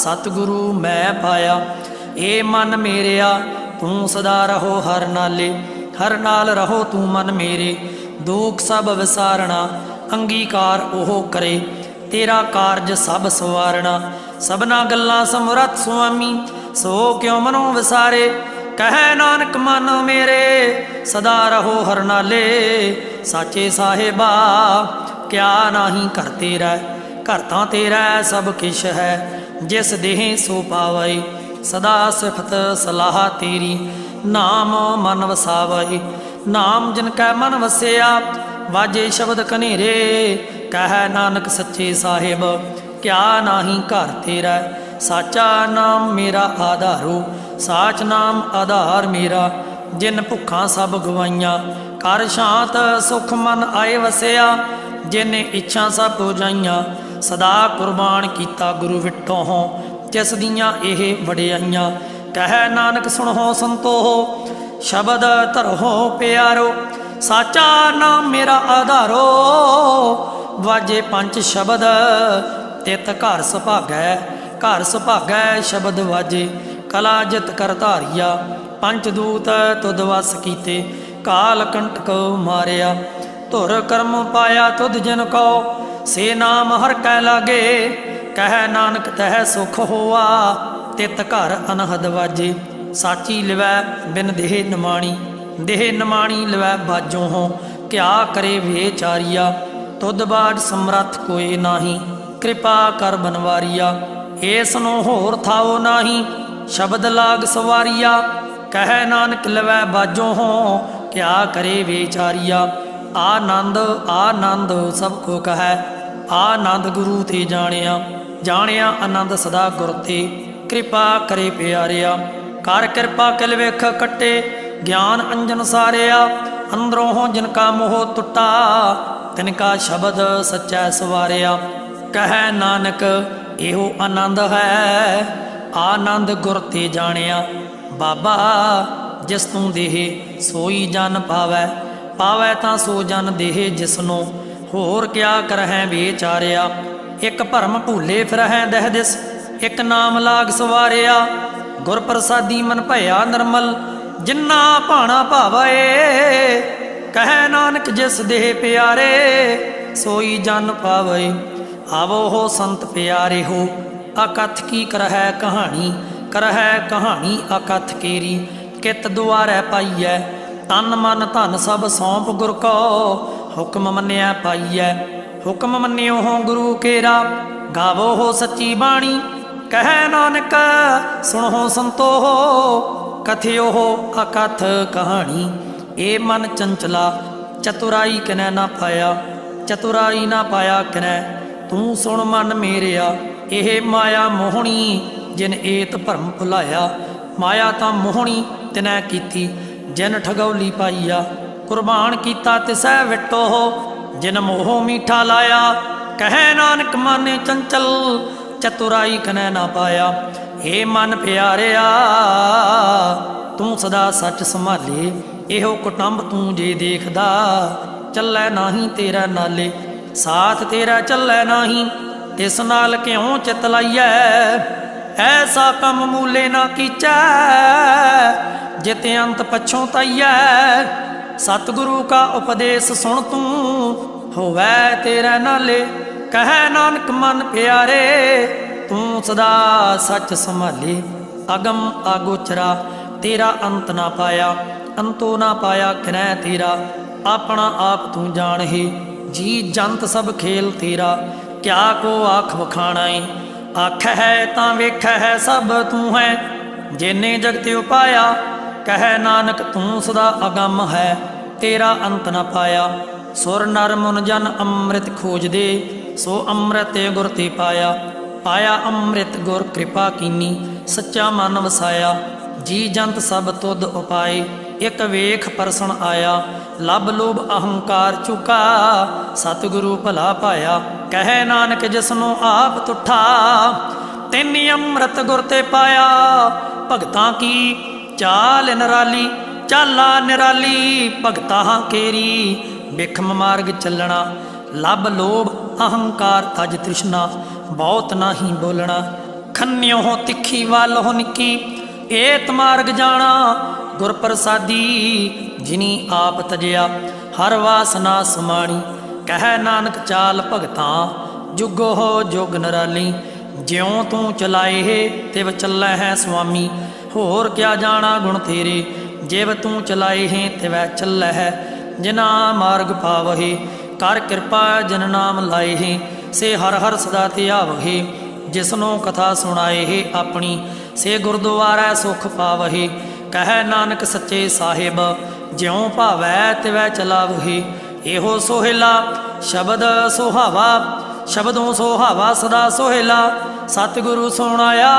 सतगुरु मैं पाया। ए मन मेरिया तू सदा रहो हर नाले हर नाल रहो तू मन मेरे दुख सब विसारना अंगीकार ओह करे तेरा कारज सब सवारना सबना गल्लां समरथ स्वामी सो क्यों मनो विसारे कह नानक मन मेरे सदा रहो हर नाले साचे साहिबा क्या नाही कर तेरा घर तां तेरा सब किश है जिस देह सो पावै सदा सिफत सलाह तेरी नाम मन वसावै नाम जिनकै मन वसिया वाजे शब्द कनेरे कह नानक सच्चे साहिब क्या नाही घर तेरा साचा नाम मेरा आधारो साच नाम आधार मेरा जिन भुखा सब गवाइयां कर शांत सुख मन आए वसिया जिन इच्छा सब पुजाइयां सदा कुर्बान कीता गुरु विटों जिस दियां एह वडियाइयां कह नानक सुनो संतो शबद धरो प्यारो साचा नाम मेरा आधारो वाजे पंच शबद तित घर सुभागै शबद वाजे कला जित कर धारिया पंच दूत तुद वस कीते काल कंटक मारिया धुर कर्म पाया तुद जिन को से नाम हर कै लागे कह नानक तह सुख होआ तित घर अनहद वाजे साची लिवै बिन देह नमाणी लिवै बाजों हो क्या करे बेचारिया तुद बाज समरथ कोई नाही कृपा कर बनवारिया ऐसनो होर थाओ नाही शब्द लाग सवारिया कह नानक लिवै बाजों हो क्या करे बेचारिया आनंद सबको कह आनंद गुरु ते जानिया आनंद सदा गुर ते कृपा करे प्यारिया कर कृपा किल वेख कट्टे ज्ञान अंजन सारिया अंदरों हो जिनका मोह टुटा तिनका शब्द सच्चा सवारिया कह नानक एहो आनंद है आनंद गुर ते जानिया बाबा जिस तू देह सोई जन पावै तां सो जन देह जिसनों होर क्या करहैं बेचारिया एक भरम भूले फिरहैं दह दिस एक नाम लाग सवारिया गुर प्रसादी मन भया निर्मल जिन्ना भाणा भावै कह नानक जिस देह प्यारे सोई जन पावै आवो हो संत प्यारे हो अकथ की करहै कहानी अकथ केरी कित दुआरै पाईऐ तन मन धन सब सौंप गुर को हुक्म मन्निया पाईऐ हुक्म मन्नियो हो गुरु केरा गावो हो सच्ची बाणी कह नानक सुनो संतो हो कथियो हो अकथ कहानी ए मन चंचला चतुराई किनै ना पाया किनै तू सुन मन मेरिया एह माया मोहनी जिन एत भरम भुलाया माया तां मोहनी तिनै कीती जिन ठगौली पाईया ਕੁਰਬਾਨ ਕੀਤਾ ਤਿਸੈ ਵਿਟੋ ਜਿਨ ਮੋਹ ਮੀਠਾ ਲਾਇਆ ਕਹਿ ਨਾਨਕ ਮਾਨੇ ਚੰਚਲ ਚਤੁਰਾਈ ਕਨੈ ਨਾ ਪਾਇਆ ਏ ਮਨ ਪਿਆਰਿਆ ਤੂੰ ਸਦਾ ਸੱਚ ਸੰਭਾਲੇ ਇਹੋ ਕੁਟੰਬ ਤੂੰ ਜੇ ਦੇਖਦਾ ਚੱਲੈ ਨਾਹੀਂ ਤੇਰਾ ਨਾਲੇ ਸਾਥ ਤੇਰਾ ਚੱਲੈ ਨਾਹੀਂ ਤਿਸ ਨਾਲ ਕਿਉਂ ਚਿਤ ਲਾਈਐ ਐਸਾ ਕੰਮ ਮੂਲੇ ਨਾ ਕੀਚੈ ਜਿਤ ਅੰਤ ਪਛੋਂ ਤਾਈਐ ਸਤਿਗੁਰੂ ਕਾ ਉਪਦੇਸ਼ ਸੁਣ ਤੂੰ ਹੋਵੈ ਤੇਰੇ ਨਾਲੇ ਕਹਿ ਨਾਨਕ ਮਨ ਪਿਆਰੇ ਤੂੰ ਸਦਾ ਸੱਚ ਸੰਭਾਲੇ ਅਗਮ ਆਗੋਚਰਾ ਤੇਰਾ ਅੰਤ ਨਾ ਪਾਇਆ ਅੰਤੋ ਨਾ ਪਾਇਆ ਕਿਨੈ ਤੇਰਾ ਆਪਣਾ ਆਪ ਤੂੰ ਜਾਣਹਿ ਜੀ ਜੰਤ ਸਭ ਖੇਲ ਤੇਰਾ ਕਿਆ ਕੋ ਆਖ ਵਖਾਣਾ ਏ ਆਖ ਹੈ ਤਾਂ ਵੇਖ ਹੈ ਸਭ ਤੂੰ ਹੈ ਜਿਨੇ ਜਗਤ ਉਪਾਇਆ ਕਹਿ ਨਾਨਕ ਤੂੰ ਸਦਾ ਅਗੰਮ ਹੈ ਤੇਰਾ ਅੰਤ ਨਾ ਪਾਇਆ ਸੁਰ ਨਰ ਮਨ ਜਨ ਅੰਮ੍ਰਿਤ ਖੋਜਦੇ ਸੋ ਅੰਮ੍ਰਿਤ ਗੁਰ ਤੇ ਪਾਇਆ ਪਾਇਆ ਅੰਮ੍ਰਿਤ ਗੁਰ ਕਿਰਪਾ ਕੀਨੀ ਸੱਚਾ ਮਨ ਵਸਾਇਆ ਜੀ ਜੰਤ ਸਭ ਤੁਧ ਉਪਾਏ ਇਕ ਵੇਖ ਪਰਸਣ ਆਇਆ ਲਬ ਲੋਭ ਅਹੰਕਾਰ ਚੁਕਾ ਸਤਿਗੁਰੂ ਭਲਾ ਪਾਇਆ ਕਹਿ ਨਾਨਕ ਜਿਸਨੂੰ ਆਪ ਤੁਠਾ ਤੈਨੀ ਅੰਮ੍ਰਿਤ ਗੁਰ ਤੇ ਪਾਇਆ ਭਗਤਾਂ ਕੀ ਚਾਲ ਨਿਰਾਲੀ ਚਾਲਾ ਨਿਰਾਲੀ ਭਗਤਾਂ ਕੇਰੀ ਬਿਖਮ ਮਾਰਗ ਚੱਲਣਾ ਲਬ ਲੋਭ ਅਹੰਕਾਰ ਤਜ ਤ੍ਰਿਸ਼ਨਾ ਬਹੁਤ ਨਾਹੀ ਬੋਲਣਾ ਖੰਨਿਓ ਤਿੱਖੀ ਵਾਲੋ ਨਿੱਕੀ ਏਤ ਮਾਰਗ ਜਾਣਾ ਗੁਰ ਪ੍ਰਸਾਦੀ ਜਿਨੀ ਆਪ ਤਜਿਆ ਹਰ ਵਾਸਨਾ ਸਮਾਣੀ ਕਹਿ ਨਾਨਕ ਚਾਲ ਭਗਤਾਂ ਜੁਗੋ ਜੁਗ ਨਰਾਲੀ ਜਿਉ ਤੂੰ ਚਲਾਏ ਤਿਵ ਚੱਲੈ ਹੈ ਸੁਆਮੀ ਹੋਰ ਕਿਆ ਜਾਣਾ ਗੁਣ ਤੇਰੇ ਜਿਵ ਤੂੰ ਚਲਾਏ ਹੈ ਤਿਵੈ ਚੱਲੈ ਹੈ ਜਿਨਾ ਮਾਰਗ ਪਾਵਹਿ ਕਰ ਕਿਰਪਾ ਜਨ ਨਾਮ ਲਾਏ ਹੈ ਸੇ ਹਰ ਹਰ ਸਦਾ ਧਿਆਵਹਿ ਜਿਸਨੂੰ ਕਥਾ ਸੁਣਾਏ ਆਪਣੀ ਸੇ ਗੁਰਦੁਆਰਾ ਸੁਖ ਪਾਵਹਿ ਕਹਿ ਨਾਨਕ ਸੱਚੇ ਸਾਹਿਬ ਜਿਉ ਭਾਵੈ ਤਿਵੈ ਚਲਾਵਹਿ ਇਹੋ ਸੋਹਿਲਾ ਸ਼ਬਦ ਸੁਹਾਵਾ ਸ਼ਬਦੋਂ ਸੁਹਾਵਾ ਸਦਾ ਸੋਹਿਲਾ ਸਤਿਗੁਰੂ ਸੁਣਾਇਆ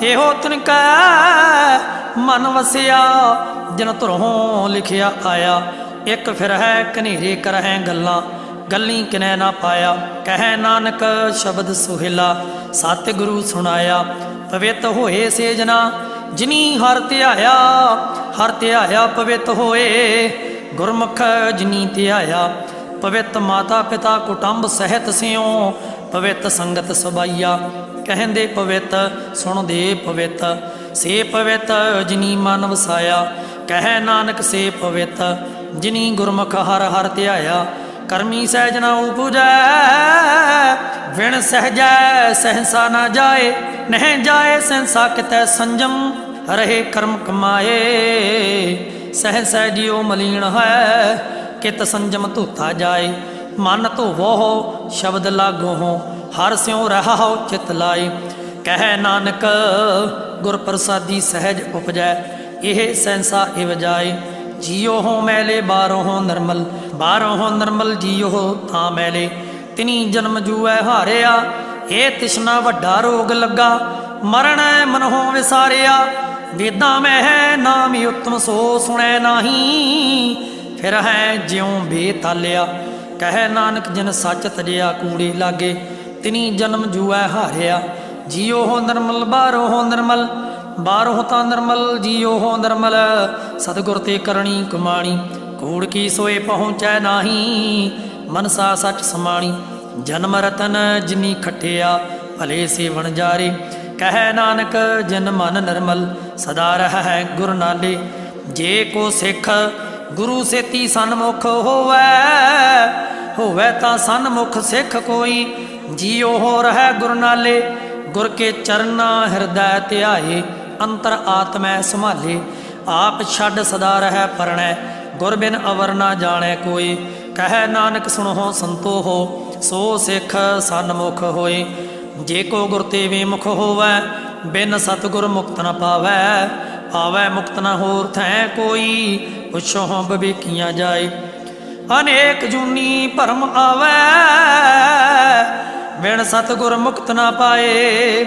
ਇਹੋ ਤਿਨ ਕੈ ਮਨ ਵਸਿਆ ਜਿਨ ਧੁਰੋਂ ਲਿਖਿਆ ਆਇਆ ਇੱਕ ਫਿਰ ਹੈ ਕਨੇਰੇ ਕਰਹਿ ਗੱਲਾਂ ਗੱਲੀ ਕਿਨੈ ਨਾ ਪਾਇਆ ਕਹਿ ਨਾਨਕ ਸ਼ਬਦ ਸੁਹਿਲਾ ਸਤਿਗੁਰੂ ਸੁਣਾਇਆ ਪਵਿੱਤ ਹੋਏ ਸੇ ਜਨਾ ਜਿਨੀ ਹਰ ਧਿਆਇਆ ਪਵਿੱਤ ਹੋਏ ਗੁਰਮੁਖ ਜਿਨੀ ਧਿਆਇਆ ਪਵਿੱਤ ਮਾਤਾ ਪਿਤਾ ਕੁਟੰਬ ਸਹਿਤ ਸਿਉ ਪਵਿੱਤ ਸੰਗਤ ਸਬਾਈਆ ਕਹਿੰਦੇ ਪਵਿੱਤ ਸੁਣਦੇ ਪਵਿੱਤ ਸੇ ਪਵਿੱਤ ਜਿਨੀ ਮਨ ਵਸਾਇਆ ਕਹਿ ਨਾਨਕ ਸੇ ਪਵਿੱਤ ਜਿਨੀ ਗੁਰਮੁਖ ਹਰ ਹਰ ਧਿਆਇਆ ਕਰਮੀ ਸਹਿਜ ਨਾ ਉਪਜੈ ਵਿਣ ਸਹਜੈ ਸਹਸਾ ਨਾ ਜਾਏ ਨਹਿ ਜਾਏ ਸਹਸਾ ਕਿਤੈ ਸੰਜਮ ਰਹੇ ਕਰਮ ਕਮਾਏ ਸਹਸੈ ਜਿਉ ਮਲੀਨ ਹੈ ਕਿਤ ਸੰਜਮ ਧੋਤਾ ਜਾਏ ਮਨ ਧੋਵੋ ਸ਼ਬਦ ਲਾਗੋ ਹਰ ਸਿਉ ਰਹਾਉ ਚਿਤ ਲਾਏ ਕਹਿ ਨਾਨਕ ਗੁਰ ਪ੍ਰਸਾਦੀ ਸਹਿਜ ਉਪਜੈ ਇਹ ਸਹਸਾ ਇਵ ਜਾਏ ਜੀਓ ਹੋ ਮੈਲੇ ਬਾਹਰੋਂ ਨਿਰਮਲ ਜੀਓ ਤਾਂ ਮੈਲੇ ਤਿਨੀ ਜਨਮ ਜੂਐ ਹਾਰਿਆ ਇਹ ਤਿਸ਼ਨਾ ਵੱਡਾ ਰੋਗ ਲੱਗਾ ਮਰਨ ਮਨੋਂ ਵਿਸਾਰਿਆ ਵੇਦਾਂ ਮਹਿ ਨਾਮ ਉਤਮ ਸੋ ਸੁਣੈ ਨਾਹੀ ਫਿਰ ਹੈ ਜਿਉ ਬੇਤਾਲਿਆ ਕਹਿ ਨਾਨਕ ਜਿਨ ਸੱਚ ਤਜਿਆ ਕੂੜੇ ਲਾਗੇ ਤਿਨੀ ਜਨਮ ਜੂਐ ਹਾਰਿਆ ਜੀਓ ਹੋ ਨਿਰਮਲ ਬਾਹਰੋਂ ਤਾਂ ਨਿਰਮਲ ਜੀਓ ਹੋ ਨਿਰਮਲ ਸਤਿਗੁਰ ਤੇ ਕਰਨੀ ਕਮਾਣੀ ਕੂੜ ਕੀ ਸੋਏ ਪਹੁੰਚੈ ਨਾਹੀ ਮਨਸਾ ਸੱਚ ਸਮਾਣੀ ਜਨਮ ਰਤਨ ਜਿਨੀ ਖਟਿਆ ਭਲੇ ਸੇਵਨ ਜਾਰੇ ਕਹਿ ਨਾਨਕ ਜਿਨ ਮਨ ਨਿਰਮਲ ਸਦਾ ਰਹਿ ਗੁਰ ਨਾਲੇ ਜੇ ਕੋ ਸਿੱਖ ਗੁਰੂ ਸੇਤੀ ਸਨਮੁਖ ਹੋਵੈ ਤਾਂ ਸਨਮੁਖ ਸਿੱਖ ਕੋਈ ਜੀਉ ਹੋ ਰਹਿ ਗੁਰ ਨਾਲੇ ਗੁਰ ਕੇ ਚਰਨਾ ਹਿਰਦੈ ਧਿਆਏ ਅੰਤਰ ਆਤਮੈ ਸੰਭਾਲੇ ਆਪ ਛੱਡ ਸਦਾ ਰਹਿ ਪਰਣੈ ਗੁਰ ਬਿਨ ਅਵਰ ਨਾ ਜਾਣੈ ਕੋਈ ਕਹਿ ਨਾਨਕ ਸੁਣੋ ਸੰਤੋ ਹੋ ਸੋ ਸਿੱਖ ਸਨਮੁਖ ਹੋਏ ਜੇ ਕੋ ਗੁਰ ਤੇ ਵਿਮੁਖ ਹੋਵੈ ਬਿਨ ਸਤਿਗੁਰ ਮੁਕਤ ਨ ਪਾਵੈ ਆਵੈ ਮੁਕਤ ਨ ਹੋਰ ਥੈ ਕੋਈ ਪੁੱਛੋ ਬਵੇਕੀਆਂ ਜਾਏ ਅਨੇਕ ਜੂਨੀ ਭਰਮ ਆਵੈ ਬਿਨ ਸਤਿਗੁਰ ਮੁਕਤ ਨ ਪਾਏ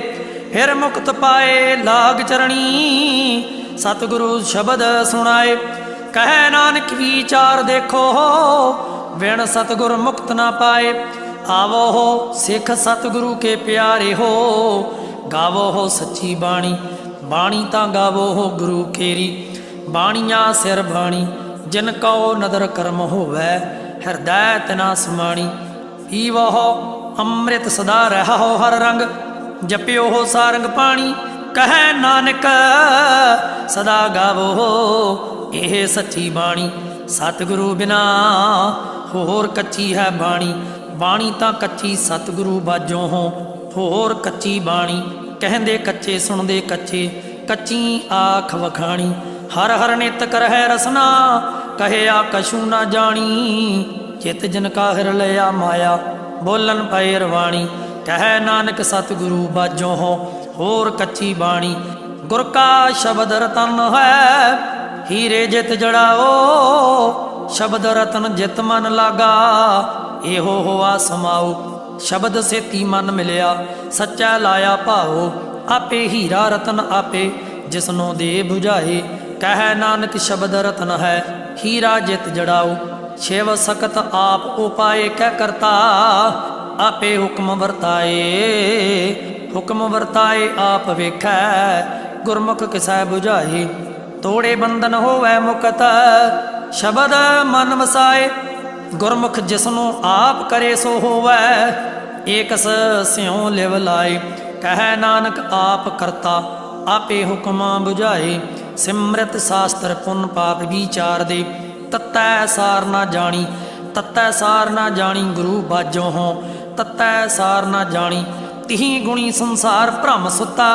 ਫਿਰ ਮੁਕਤ ਪਾਏ ਲਾਗ ਚਰਣੀ ਸਤਿਗੁਰੂ ਸ਼ਬਦ ਸੁਣਾਏ ਕਹੈ ਨਾਨਕ ਵਿਚਾਰ ਦੇਖੋ ਬਿਨ ਸਤਿਗੁਰ ਮੁਕਤ ਨਾ ਪਾਏ। ਆਵੋ ਹੋ ਸਿੱਖ ਸਤਿਗੁਰੂ ਕੇ ਪਿਆਰੇ ਹੋ ਗਾਵੋ ਹੋ ਸੱਚੀ ਬਾਣੀ। ਬਾਣੀ ਤਾਂ ਗਾਵੋ ਹੋ ਗੁਰੂ ਕੇਰੀ ਬਾਣੀਆਂ ਸਿਰ ਬਾਣੀ। ਜਿਨ ਕਉ ਨਦਰ ਕਰਮ ਹੋਵੈ ਹਿਰਦੈ ਤਿਨਾ ਸਮਾਣੀ। ਪੀਵੋ ਹੋ ਅੰਮ੍ਰਿਤ ਸਦਾ ਰਹਿਓ ਹਰ ਰੰਗ ਜਪਿਓ ਹੋ ਸਾਰੰਗ ਪਾਣੀ। ਕਹੈ ਨਾਨਕ ਸਦਾ ਗਾਵੋ ਇਹ ਸੱਚੀ ਬਾਣੀ। ਸਤਿਗੁਰੂ ਬਿਨਾ ਹੋਰ ਕੱਚੀ ਹੈ ਬਾਣੀ। ਬਾਣੀ ਤਾਂ ਕੱਚੀ ਸਤਿਗੁਰੂ ਬਾਝੋਂ ਹੋ ਹੋਰ ਕੱਚੀ ਬਾਣੀ। ਕਹਿੰਦੇ ਕੱਚੇ ਸੁਣਦੇ ਕੱਚੇ ਕੱਚੀ ਆਖ ਵਖਾਣੀ। ਹਰ ਹਰ ਨਿਤ ਕਰਹਿ ਰਸਨਾ ਕਹਿਆ ਕਛੂ ਨਾ ਜਾਣੀ। ਚਿਤ ਜਿਨ ਕਾ ਹਿਰ ਲਿਆ ਮਾਇਆ ਬੋਲਨ ਪਏ ਰਵਾਣੀ। ਕਹਿ ਨਾਨਕ ਸਤਿਗੁਰੂ ਬਾਝੋਂ ਹੋ ਹੋਰ ਕੱਚੀ ਬਾਣੀ। ਗੁਰ ਕਾ ਸ਼ਬਦ ਰਤਨ ਹੈ ਹੀਰੇ ਜਿਤ ਜੜਾਓ। ਸ਼ਬਦ ਰਤਨ ਜਿਤ ਮਨ ਲਾਗਾ ਇਹੋ ਹੋਆ ਸਮਾਓ। ਸ਼ਬਦ ਸੇਤੀ ਮਨ ਮਿਲਿਆ ਸੱਚਾ ਲਾਇਆ ਭਾਓ। ਆਪੇ ਹੀਰਾ ਰਤਨ ਆਪੇ ਜਿਸਨੋਂ ਦੇ 부ਝਾਏ। ਕਹਿ ਨਾਨਕ ਸ਼ਬਦ ਰਤਨ ਹੈ ਹੀਰਾ ਜਿਤ ਜੜਾਓ। ਸ਼ਿਵ ਸਕਤ ਆਪ ਉਪਾਏ ਕਹਿ ਕਰਤਾ ਆਪੇ ਹੁਕਮ ਵਰਤਾਏ। ਹੁਕਮ ਵਰਤਾਏ ਆਪ ਵੇਖੈ ਗੁਰਮੁਖ ਕਿਸੈ 부ਝਾਏ। ਤੋੜੇ ਬੰਧਨ ਹੋਵੈ ਮੁਕਤ ਸ਼ਬਦ ਮਨ ਵਸਾਏ। ਗੁਰਮੁਖ ਜਿਸਨੂੰ ਆਪ ਕਰੇ ਸੋ ਹੋਵੈ ਏਕਸ ਸਿਉ ਲਿਵ ਲਾਏ। ਕਹਿ ਨਾਨਕ ਆਪ ਕਰਤਾ ਆਪੇ ਹੁਕਮ 부ਝਾਏ। ਸਿਮਰਤ ਸ਼ਾਸਤਰ ਪੁੰਨ ਪਾਪ ਵਿਚਾਰ ਦੇ ਤਤੈ ਸਾਰ ਨਾ ਜਾਣੀ। ਤਤੈ ਸਾਰ ਨਾ ਜਾਣੀ ਗੁਰੂ ਬਾਝੋਂ ਹੋ ਤਤੈ ਸਾਰ ਨਾ ਜਾਣੀ। ਤਿਹੀ ਗੁਣੀ ਸੰਸਾਰ ਭ੍ਰਮ ਸੁੱਤਾ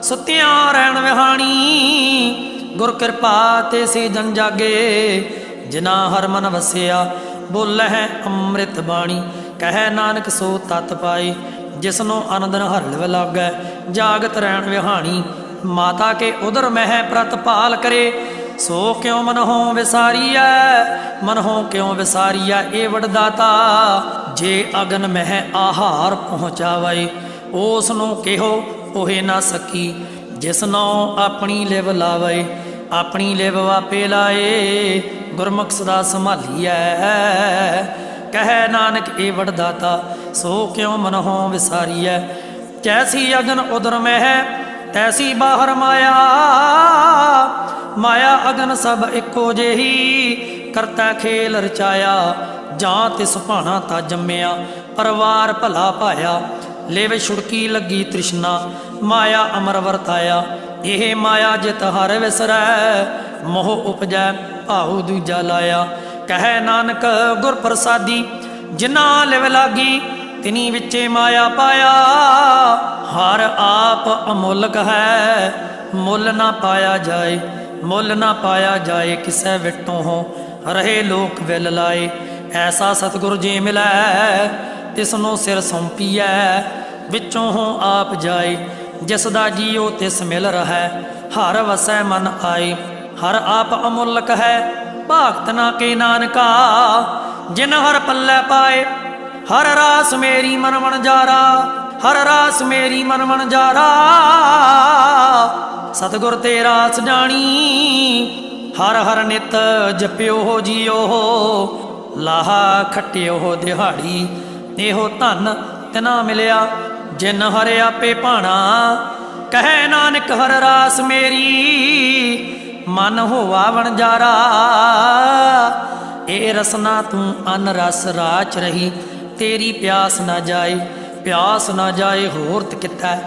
ਸੁੱਤਿਆਂ ਰਹਿਣ ਵਿਹਾਣੀ। ਗੁਰ ਕਿਰਪਾ ਤੇ ਸੇ ਜਨ ਜਾਗੇ ਜਿਨਾ ਹਰ ਮਨ ਵਸਿਆ ਬੋਲਹਿ ਅੰਮ੍ਰਿਤ ਬਾਣੀ। ਕਹਿ ਨਾਨਕ ਸੋ ਤਤ ਪਾਏ ਜਿਸਨੋਂ ਅਨੰਦਨ ਹਰ ਲਿਵ ਲਾਗੈ ਜਾਗਤ ਰਹਿਣ ਵਿਹਾਣੀ। ਮਾਤਾ ਕੇ ਉਦਰ ਮਹਿ ਪ੍ਰਤਪਾਲ ਕਰੇ ਸੋ ਕਿਉ ਮਨਹੁ ਵਿਸਾਰੀਐ। ਮਨਹੁ ਕਿਉ ਵਿਸਾਰੀਐ ਏ ਵਡਦਾਤਾ। ਜੇ ਅਗਨ ਮਹਿ ਆਹਾਰ ਪਹੁੰਚਾਵੇ ਉਸ ਨੂੰ ਕਿਹੋ ਉਹੇ ਨਾ ਸਕੀ। ਜਿਸਨੋਂ ਆਪਣੀ ਲਿਵ ਲਾਵੇ ਆਪਣੀ ਲਿਵ ਆਪੇ ਲਾਏ। ਗੁਰਮੁਖ ਸਦਾ ਸੰਭਾਲੀਐ। ਕਹਿ ਨਾਨਕ ਏ ਵਡਦਾਤਾ ਸੋ ਕਿਉ ਮਨਹੁ ਵਿਸਾਰੀਐ। ਜੈਸੀ ਅਗਨ ਉਦਰ ਮਹਿ ਤੈਸੀ ਬਾਹਰ ਮਾਇਆ। ਮਾਇਆ ਅਗਨ ਸਭ ਇੱਕੋ ਜਿਹੀ ਕਰਤਾ ਖੇਲ ਰਚਾਇਆ। ਜਾਂ ਤਿਸ ਭਾਣਾ ਤਾ ਜੰਮਿਆ ਪਰਵਾਰ ਭਲਾ ਪਾਇਆ। ਲਿਵ ਛੁੜਕੀ ਲੱਗੀ ਤ੍ਰਿਸ਼ਨਾ ਮਾਇਆ ਅਮਰ ਵਰਤਾਇਆ। ਇਹ ਮਾਇਆ ਜਿਤ ਹਰ ਵਿਸਰੈ ਮੋਹ ਉਪਜੈ ਭਾਉ ਦੂਜਾ ਲਾਇਆ। ਕਹਿ ਨਾਨਕ ਗੁਰ ਪ੍ਰਸਾਦੀ ਜਿਨਾ ਲਿਵ ਲਾਗੀ ਤਿਨੀ ਵਿੱਚੇ ਮਾਇਆ ਪਾਇਆ। ਹਰ ਆਪ ਅਮੁੱਲਕ ਹੈ ਮੁੱਲ ਨਾ ਪਾਇਆ ਜਾਏ। ਮੁੱਲ ਨਾ ਪਾਇਆ ਜਾਏ ਕਿਸੈ ਵਿਟੋਂ ਹੋ ਰਹੇ ਲੋਕ ਵਿਲ ਲਾਏ। ਐਸਾ ਸਤਿਗੁਰ ਜੇ ਮਿਲੈ ਤਿਸਨੂੰ ਸਿਰ ਸੌਂਪੀਐ ਵਿੱਚੋਂ ਹੋ ਆਪ ਜਾਏ। ਜਿਸ ਦਾ ਜੀਉ ਤਿਸ ਮਿਲ ਰਹੈ ਹਰ ਵਸੈ ਮਨ ਆਏ। ਹਰ ਆਪ ਅਮੁੱਲਕ ਹੈ ਭਾਗਤ ਨਾ ਕੇ ਨਾਨਕਾ। ਜਿਨ ਹਰ ਪੱਲੇ ਪਾਏ ਹਰ ਰਾਸ ਮੇਰੀ ਮਨ ਵਣਜਾਰਾ। ਹਰ ਰਾਸ ਮੇਰੀ ਮਨ ਵਣਜਾਰਾ। ਸਤਿਗੁਰ ਤੇ ਰਾਸ ਜਾਣੀ ਹਰ ਹਰ ਨਿਤ ਜਪਿਓ ਹੋ ਜੀਓ। ਲਾਹਾ ਖੱਟਿਓ ਹੋ ਦਿਹਾੜੀ ਇਹੋ ਧਨ ਤਿਨਾ ਮਿਲਿਆ ਜਿਨ ਹਰ ਆਪੇ ਭਾਣਾ। ਕਹਿ ਨਾਨਕ ਹਰ ਰਾਸ ਮੇਰੀ ਮਨ ਹੋਵਾ ਵਣਜਾਰਾ। ਇਹ ਰਸਨਾ ਤੂੰ ਅਨ ਰਸ ਰਾਚ ਰਹੀ ਤੇਰੀ ਪਿਆਸ ਨਾ ਜਾਏ। ਪਿਆਸ ਨਾ ਜਾਏ ਹੋਰਤ ਕਿਥੈ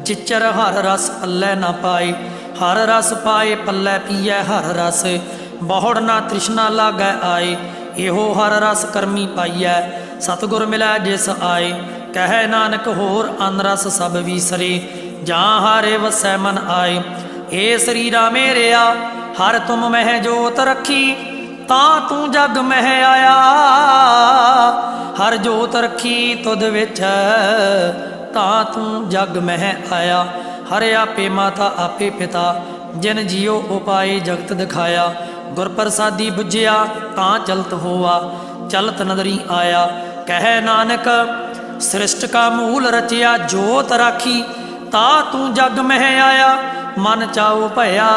ਜਿਚਰ ਹਰ ਰਸ ਪੱਲੇ ਨਾ ਪਾਏ। ਹਰ ਰਸ ਪਾਏ ਪੱਲੇ ਪੀਐ ਹਰ ਰਸ ਬਹੁੜ ਨਾ ਤ੍ਰਿਸ਼ਨਾ ਲਾਗੈ ਆਏ। ਇਹੋ ਹਰ ਰਸ ਕਰਮੀ ਪਾਈਐ ਸਤਿਗੁਰ ਮਿਲੈ ਜਿਸ ਆਏ। ਕਹਿ ਨਾਨਕ ਹੋਰ ਅਨ ਰਸ ਸਭ ਵੀਸਰੇ ਜਾਂ ਹਾਰੇ ਵਸੈ ਮਨ ਆਏ। ਏ ਸਰੀਰਾ ਮੇਰਿਆ ਹਰ ਤੁਮ ਮਹਿ ਜੋਤ ਰੱਖੀ ਤਾਂ ਤੂੰ ਜਗ ਮਹਿ ਆਇਆ। ਹਰ ਜੋਤ ਰੱਖੀ ਤੁਧ ਵਿੱਚ ਤਾਂ ਤੂੰ ਜਗ ਮਹਿ ਆਇਆ। ਹਰ ਆਪੇ ਮਾਤਾ ਆਪੇ ਪਿਤਾ ਜਿਨ ਜੀਉ ਉਪਾਏ ਜਗਤ ਦਿਖਾਇਆ। ਗੁਰ ਪ੍ਰਸਾਦੀ ਬੁਝਿਆ ਤਾਂ ਚਲਤ ਹੋਆ ਚਲਤ ਨਦਰੀ ਆਇਆ। ਕਹਿ ਨਾਨਕ ਸ੍ਰਿਸ਼ਟ ਕਾ ਮੂਲ ਰਚਿਆ ਜੋਤ ਰਾਖੀ ਤਾਂ ਤੂੰ ਜਗ ਮਹਿ ਆਇਆ। ਮਨ ਚਾਉ ਭਇਆ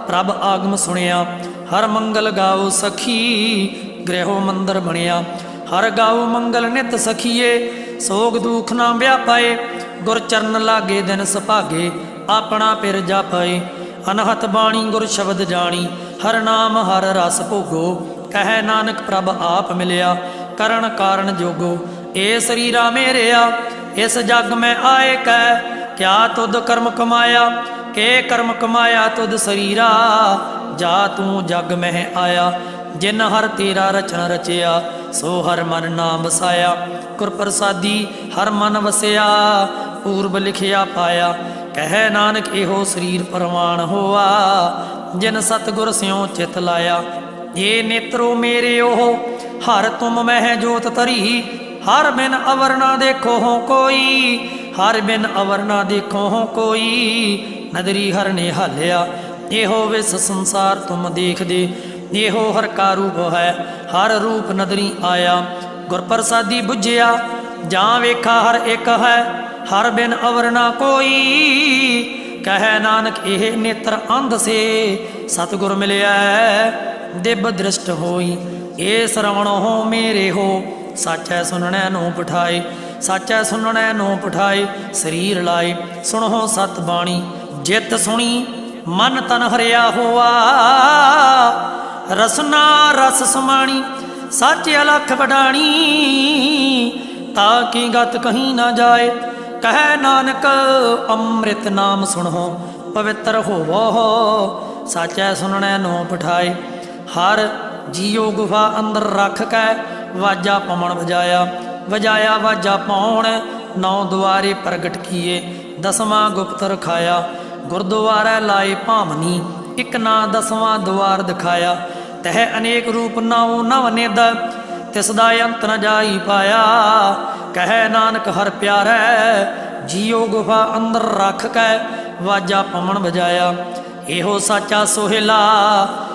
ਪ੍ਰਭ ਆਗਮ ਸੁਣਿਆ ਹਰ ਮੰਗਲ ਗਾਓ ਸਖੀ ਗ੍ਰਹਿਓ ਮੰਦਰ ਬਣਿਆ ਹਰ ਗਾਓ ਮੰਗਲ ਨਿਤ ਸਖੀਏ ਸੋਗ ਦੁਖ ਨਾ ਵਿਆਪਾਏ ਗੁਰ ਚਰਨ ਲਾਗੇ ਦਿਨ ਸੁਭਾਗੇ ਆਪਣਾ ਪਿਰ ਜਾਪਾਏ ਅਨਹਤ ਬਾਣੀ ਗੁਰ ਸ਼ਬਦ ਜਾਣੀ ਹਰ ਨਾਮ ਹਰ ਰਸ ਭੋਗੋ ਕਹਿ ਨਾਨਕ ਪ੍ਰਭ ਆਪ ਮਿਲਿਆ ਕਰਨ ਕਾਰਨ ਜੋਗੋ ਏ ਸਰੀਰਾ ਮੇਰਿਆ ਇਸ ਜਗ ਮੈਂ ਆਏ ਕੈ ਕਿਆ ਤੁਧ ਕਰਮ ਕਮਾਇਆ ਕੇ ਕਰਮ ਕਮਾਇਆ ਤੁਧ ਸਰੀਰਾ ਜਾ ਤੂੰ ਜਗ ਮਹਿ ਆਇਆ ਜਿਨ ਹਰ ਤੇਰਾ ਰਚਨ ਰਚਿਆ ਸੋ ਹਰ ਮਨ ਨਾਮ ਵਸਾਇਆ ਗੁਰ ਪ੍ਰਸਾਦੀ ਹਰ ਮਨ ਵਸਿਆ ਪੂਰਬ ਲਿਖਿਆ ਪਾਇਆ ਕਹਿ ਨਾਨਕ ਇਹੋ ਸਰੀਰ ਪਰਵਾਨ ਹੋਆ ਜਿਨ ਸਤਿਗੁਰ ਸਿਉ ਚਿਤ ਲਾਇਆ ਏ ਨੇਤਰੋ ਮੇਰੇ ਉਹ ਹਰ ਤੁਮ ਮਹਿ ਜੋਤ ਤਰੀ ਹਰ ਬਿਨ ਅਵਰ ਨਾ ਦੇਖੋ ਹੋ ਕੋਈ ਹਰ ਬਿਨ ਅਵਰ ਨਾ ਦੇਖੋ ਹੋ ਕੋਈ ਨਦਰੀ ਹਰ ਨੇ ਹਾਲਿਆ ਇਹੋ ਵਿਸ ਸੰਸਾਰ ਤੁਮ ਦੇਖਦੇ ਇਹੋ ਹਰ ਕਾ ਰੂਪ ਹੈ ਹਰ ਰੂਪ ਨਦਰੀ ਆਇਆ ਗੁਰ ਪ੍ਰਸਾਦੀ ਬੁਝਿਆ ਜਾਂ ਵੇਖਾ ਹਰ ਇੱਕ ਹੈ ਹਰ ਬਿਨ ਅਵਰ ਨਾ ਕੋਈ ਕਹਿ ਨਾਨਕ ਇਹ ਨੇਤਰ ਅੰਧ ਸੇ ਸਤਿਗੁਰ ਮਿਲਿਆ ਦਿਵ ਦ੍ਰਿਸ਼ਟ ਹੋਈ ਏ ਸਰਵਣ ਹੋ ਮੇਰੇ ਹੋ ਸਾਚੈ ਸੁਣਨੈ ਨੂੰ ਪਠਾਏ ਸਾਚੈ ਸੁਣਨੈ ਨੂੰ ਪਠਾਏ ਸਰੀਰ ਲਾਏ ਸੁਣੋ ਸਤ ਬਾਣੀ ਜਿਤ ਸੁਣੀ ਮਨ ਤਨ ਹਰਿਆ ਹੋਆ ਰਸਨਾ ਰਸ ਸਮਾਣੀ ਸੱਚ ਅਲਖ ਵਡਾਣੀ ਤਾਕੀ ਗਤ ਕਹੀਂ ਨਾ ਜਾਏ ਕਹਿ ਨਾਨਕ ਅੰਮ੍ਰਿਤ ਨਾਮ ਸੁਣੋ ਪਵਿੱਤਰ ਹੋਵੋ ਸਾਚੈ ਸੁਣਨੈ ਨੂੰ ਪਠਾਏ ਹਰ ਜੀਉ ਗੁਫਾ ਅੰਦਰ ਰੱਖ ਕੇ ਵਾਜਾ ਪਵਣ ਵਜਾਇਆ ਵਾਜਾ ਪਾਉਣ ਨੌ ਦੁਆਰੇ ਪ੍ਰਗਟ ਕੀਏ ਦਸਵਾਂ ਗੁਪਤ ਰਖਾਇਆ ਗੁਰਦੁਆਰਾ ਲਾਏ ਭਾਮਨੀ ਇਕ ਨਾ ਦਸਵਾਂ ਦੁਆਰ ਦਿਖਾਇਆ ਤਹਿ ਅਨੇਕ ਰੂਪ ਨੌ ਨਵ ਨਿਦ ਤਿਸ ਦਾ ਅੰਤ ਨ ਜਾਈ ਪਾਇਆ ਕਹਿ ਨਾਨਕ ਹਰ ਪਿਆਰੈ ਜੀਉ ਗੁਫਾ ਅੰਦਰ ਰੱਖ ਕੇ ਵਾਜਾ ਪਵਣ ਵਜਾਇਆ ਇਹੋ ਸਾਚਾ ਸੋਹਿਲਾ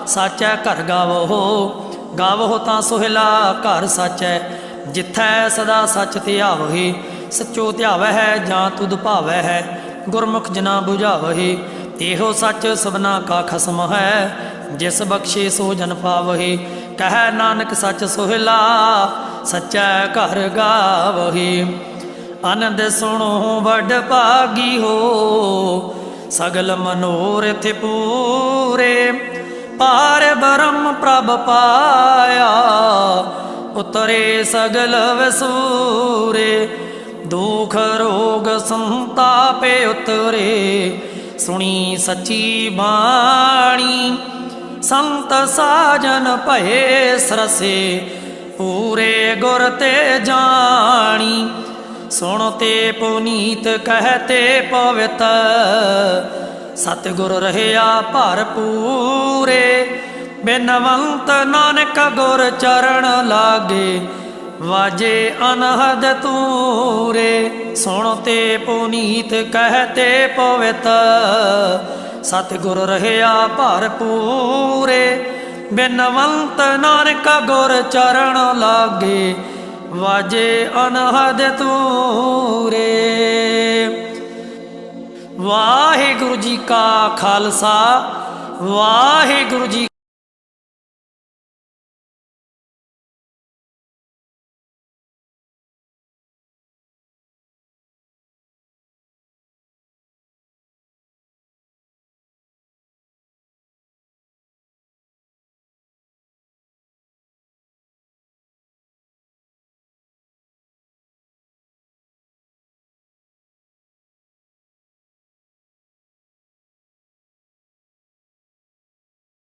ਸਾਚੈ ਘਰ ਗਾਵੋ ਤਾਂ ਸੋਹਿਲਾ ਘਰ ਸਾਚੈ ਜਿੱਥੈ ਸਦਾ ਸੱਚ ਧਿਆਵਹਿ ਸੱਚੋ ਧਿਆਵਹਿ ਜਾਂ ਤੁਧ ਭਾਵਹਿ ਗੁਰਮੁਖ ਜਨਾ 부ਝਾਵਹਿ ਇਹੋ ਸੱਚ ਸਭਨਾ ਕਾ ਖਸਮ ਹੈ ਜਿਸ ਬਖਸ਼ੇ ਸੋ ਜਨ ਪਾਵਹਿ ਕਹਿ ਨਾਨਕ ਸੱਚ ਸੋਹਿਲਾ ਸੱਚੈ ਘਰ ਗਾਵਹਿ ਆਨੰਦ ਸੁਣੋ ਵੱਡ ਭਾਗੀ ਹੋ ਸਗਲ ਮਨੋਰਥ ਪੂਰੇ ਪਾਰ ਬ੍ਰਹਮ ਪ੍ਰਭ ਪਾਇਆ ਉਤਰੇ ਸਗਲ ਵਸੂਰੇ ਦੁਖ ਰੋਗ ਸੰਤਾਪੇ ਉਤਰੇ ਸੁਣੀ ਸੱਚੀ ਬਾਣੀ ਸੰਤ ਸਾਜਨ ਭਏ ਸਰਸੇ ਪੂਰੇ ਗੁਰ ਤੇ ਜਾਣੀ ਸੁਣ ਤੇ ਪੁਨੀਤ ਕਹਤੇ ਪਵਿੱਤ ਸਤਿਗੁਰ ਰਹਿਆ ਭਰਪੂਰੇ ਬਿਨਵੰਤ ਨਾਨਕ ਗੁਰ ਚਰਨ ਲਾਗੇ ਵਾਜੇ ਅਨਹਦ ਤੂਰੇ ਸੁਣ ਤੇ ਪੁਨੀਤ ਕਹਤੇ ਪਵਿੱਤ ਸਤਿਗੁਰ ਰਹਿਆ ਭਰਪੂਰੇ ਬਿਨਵੰਤ ਨਾਨਕ ਗੁਰ ਚਰਨ ਲਾਗੇ ਵਾਜੇ ਅਨਹਦ ਤੂਰੇ। ਵਾਹਿਗੁਰੂ ਜੀ ਕਾ ਖਾਲਸਾ ਵਾਹਿਗੁਰੂ ਜੀ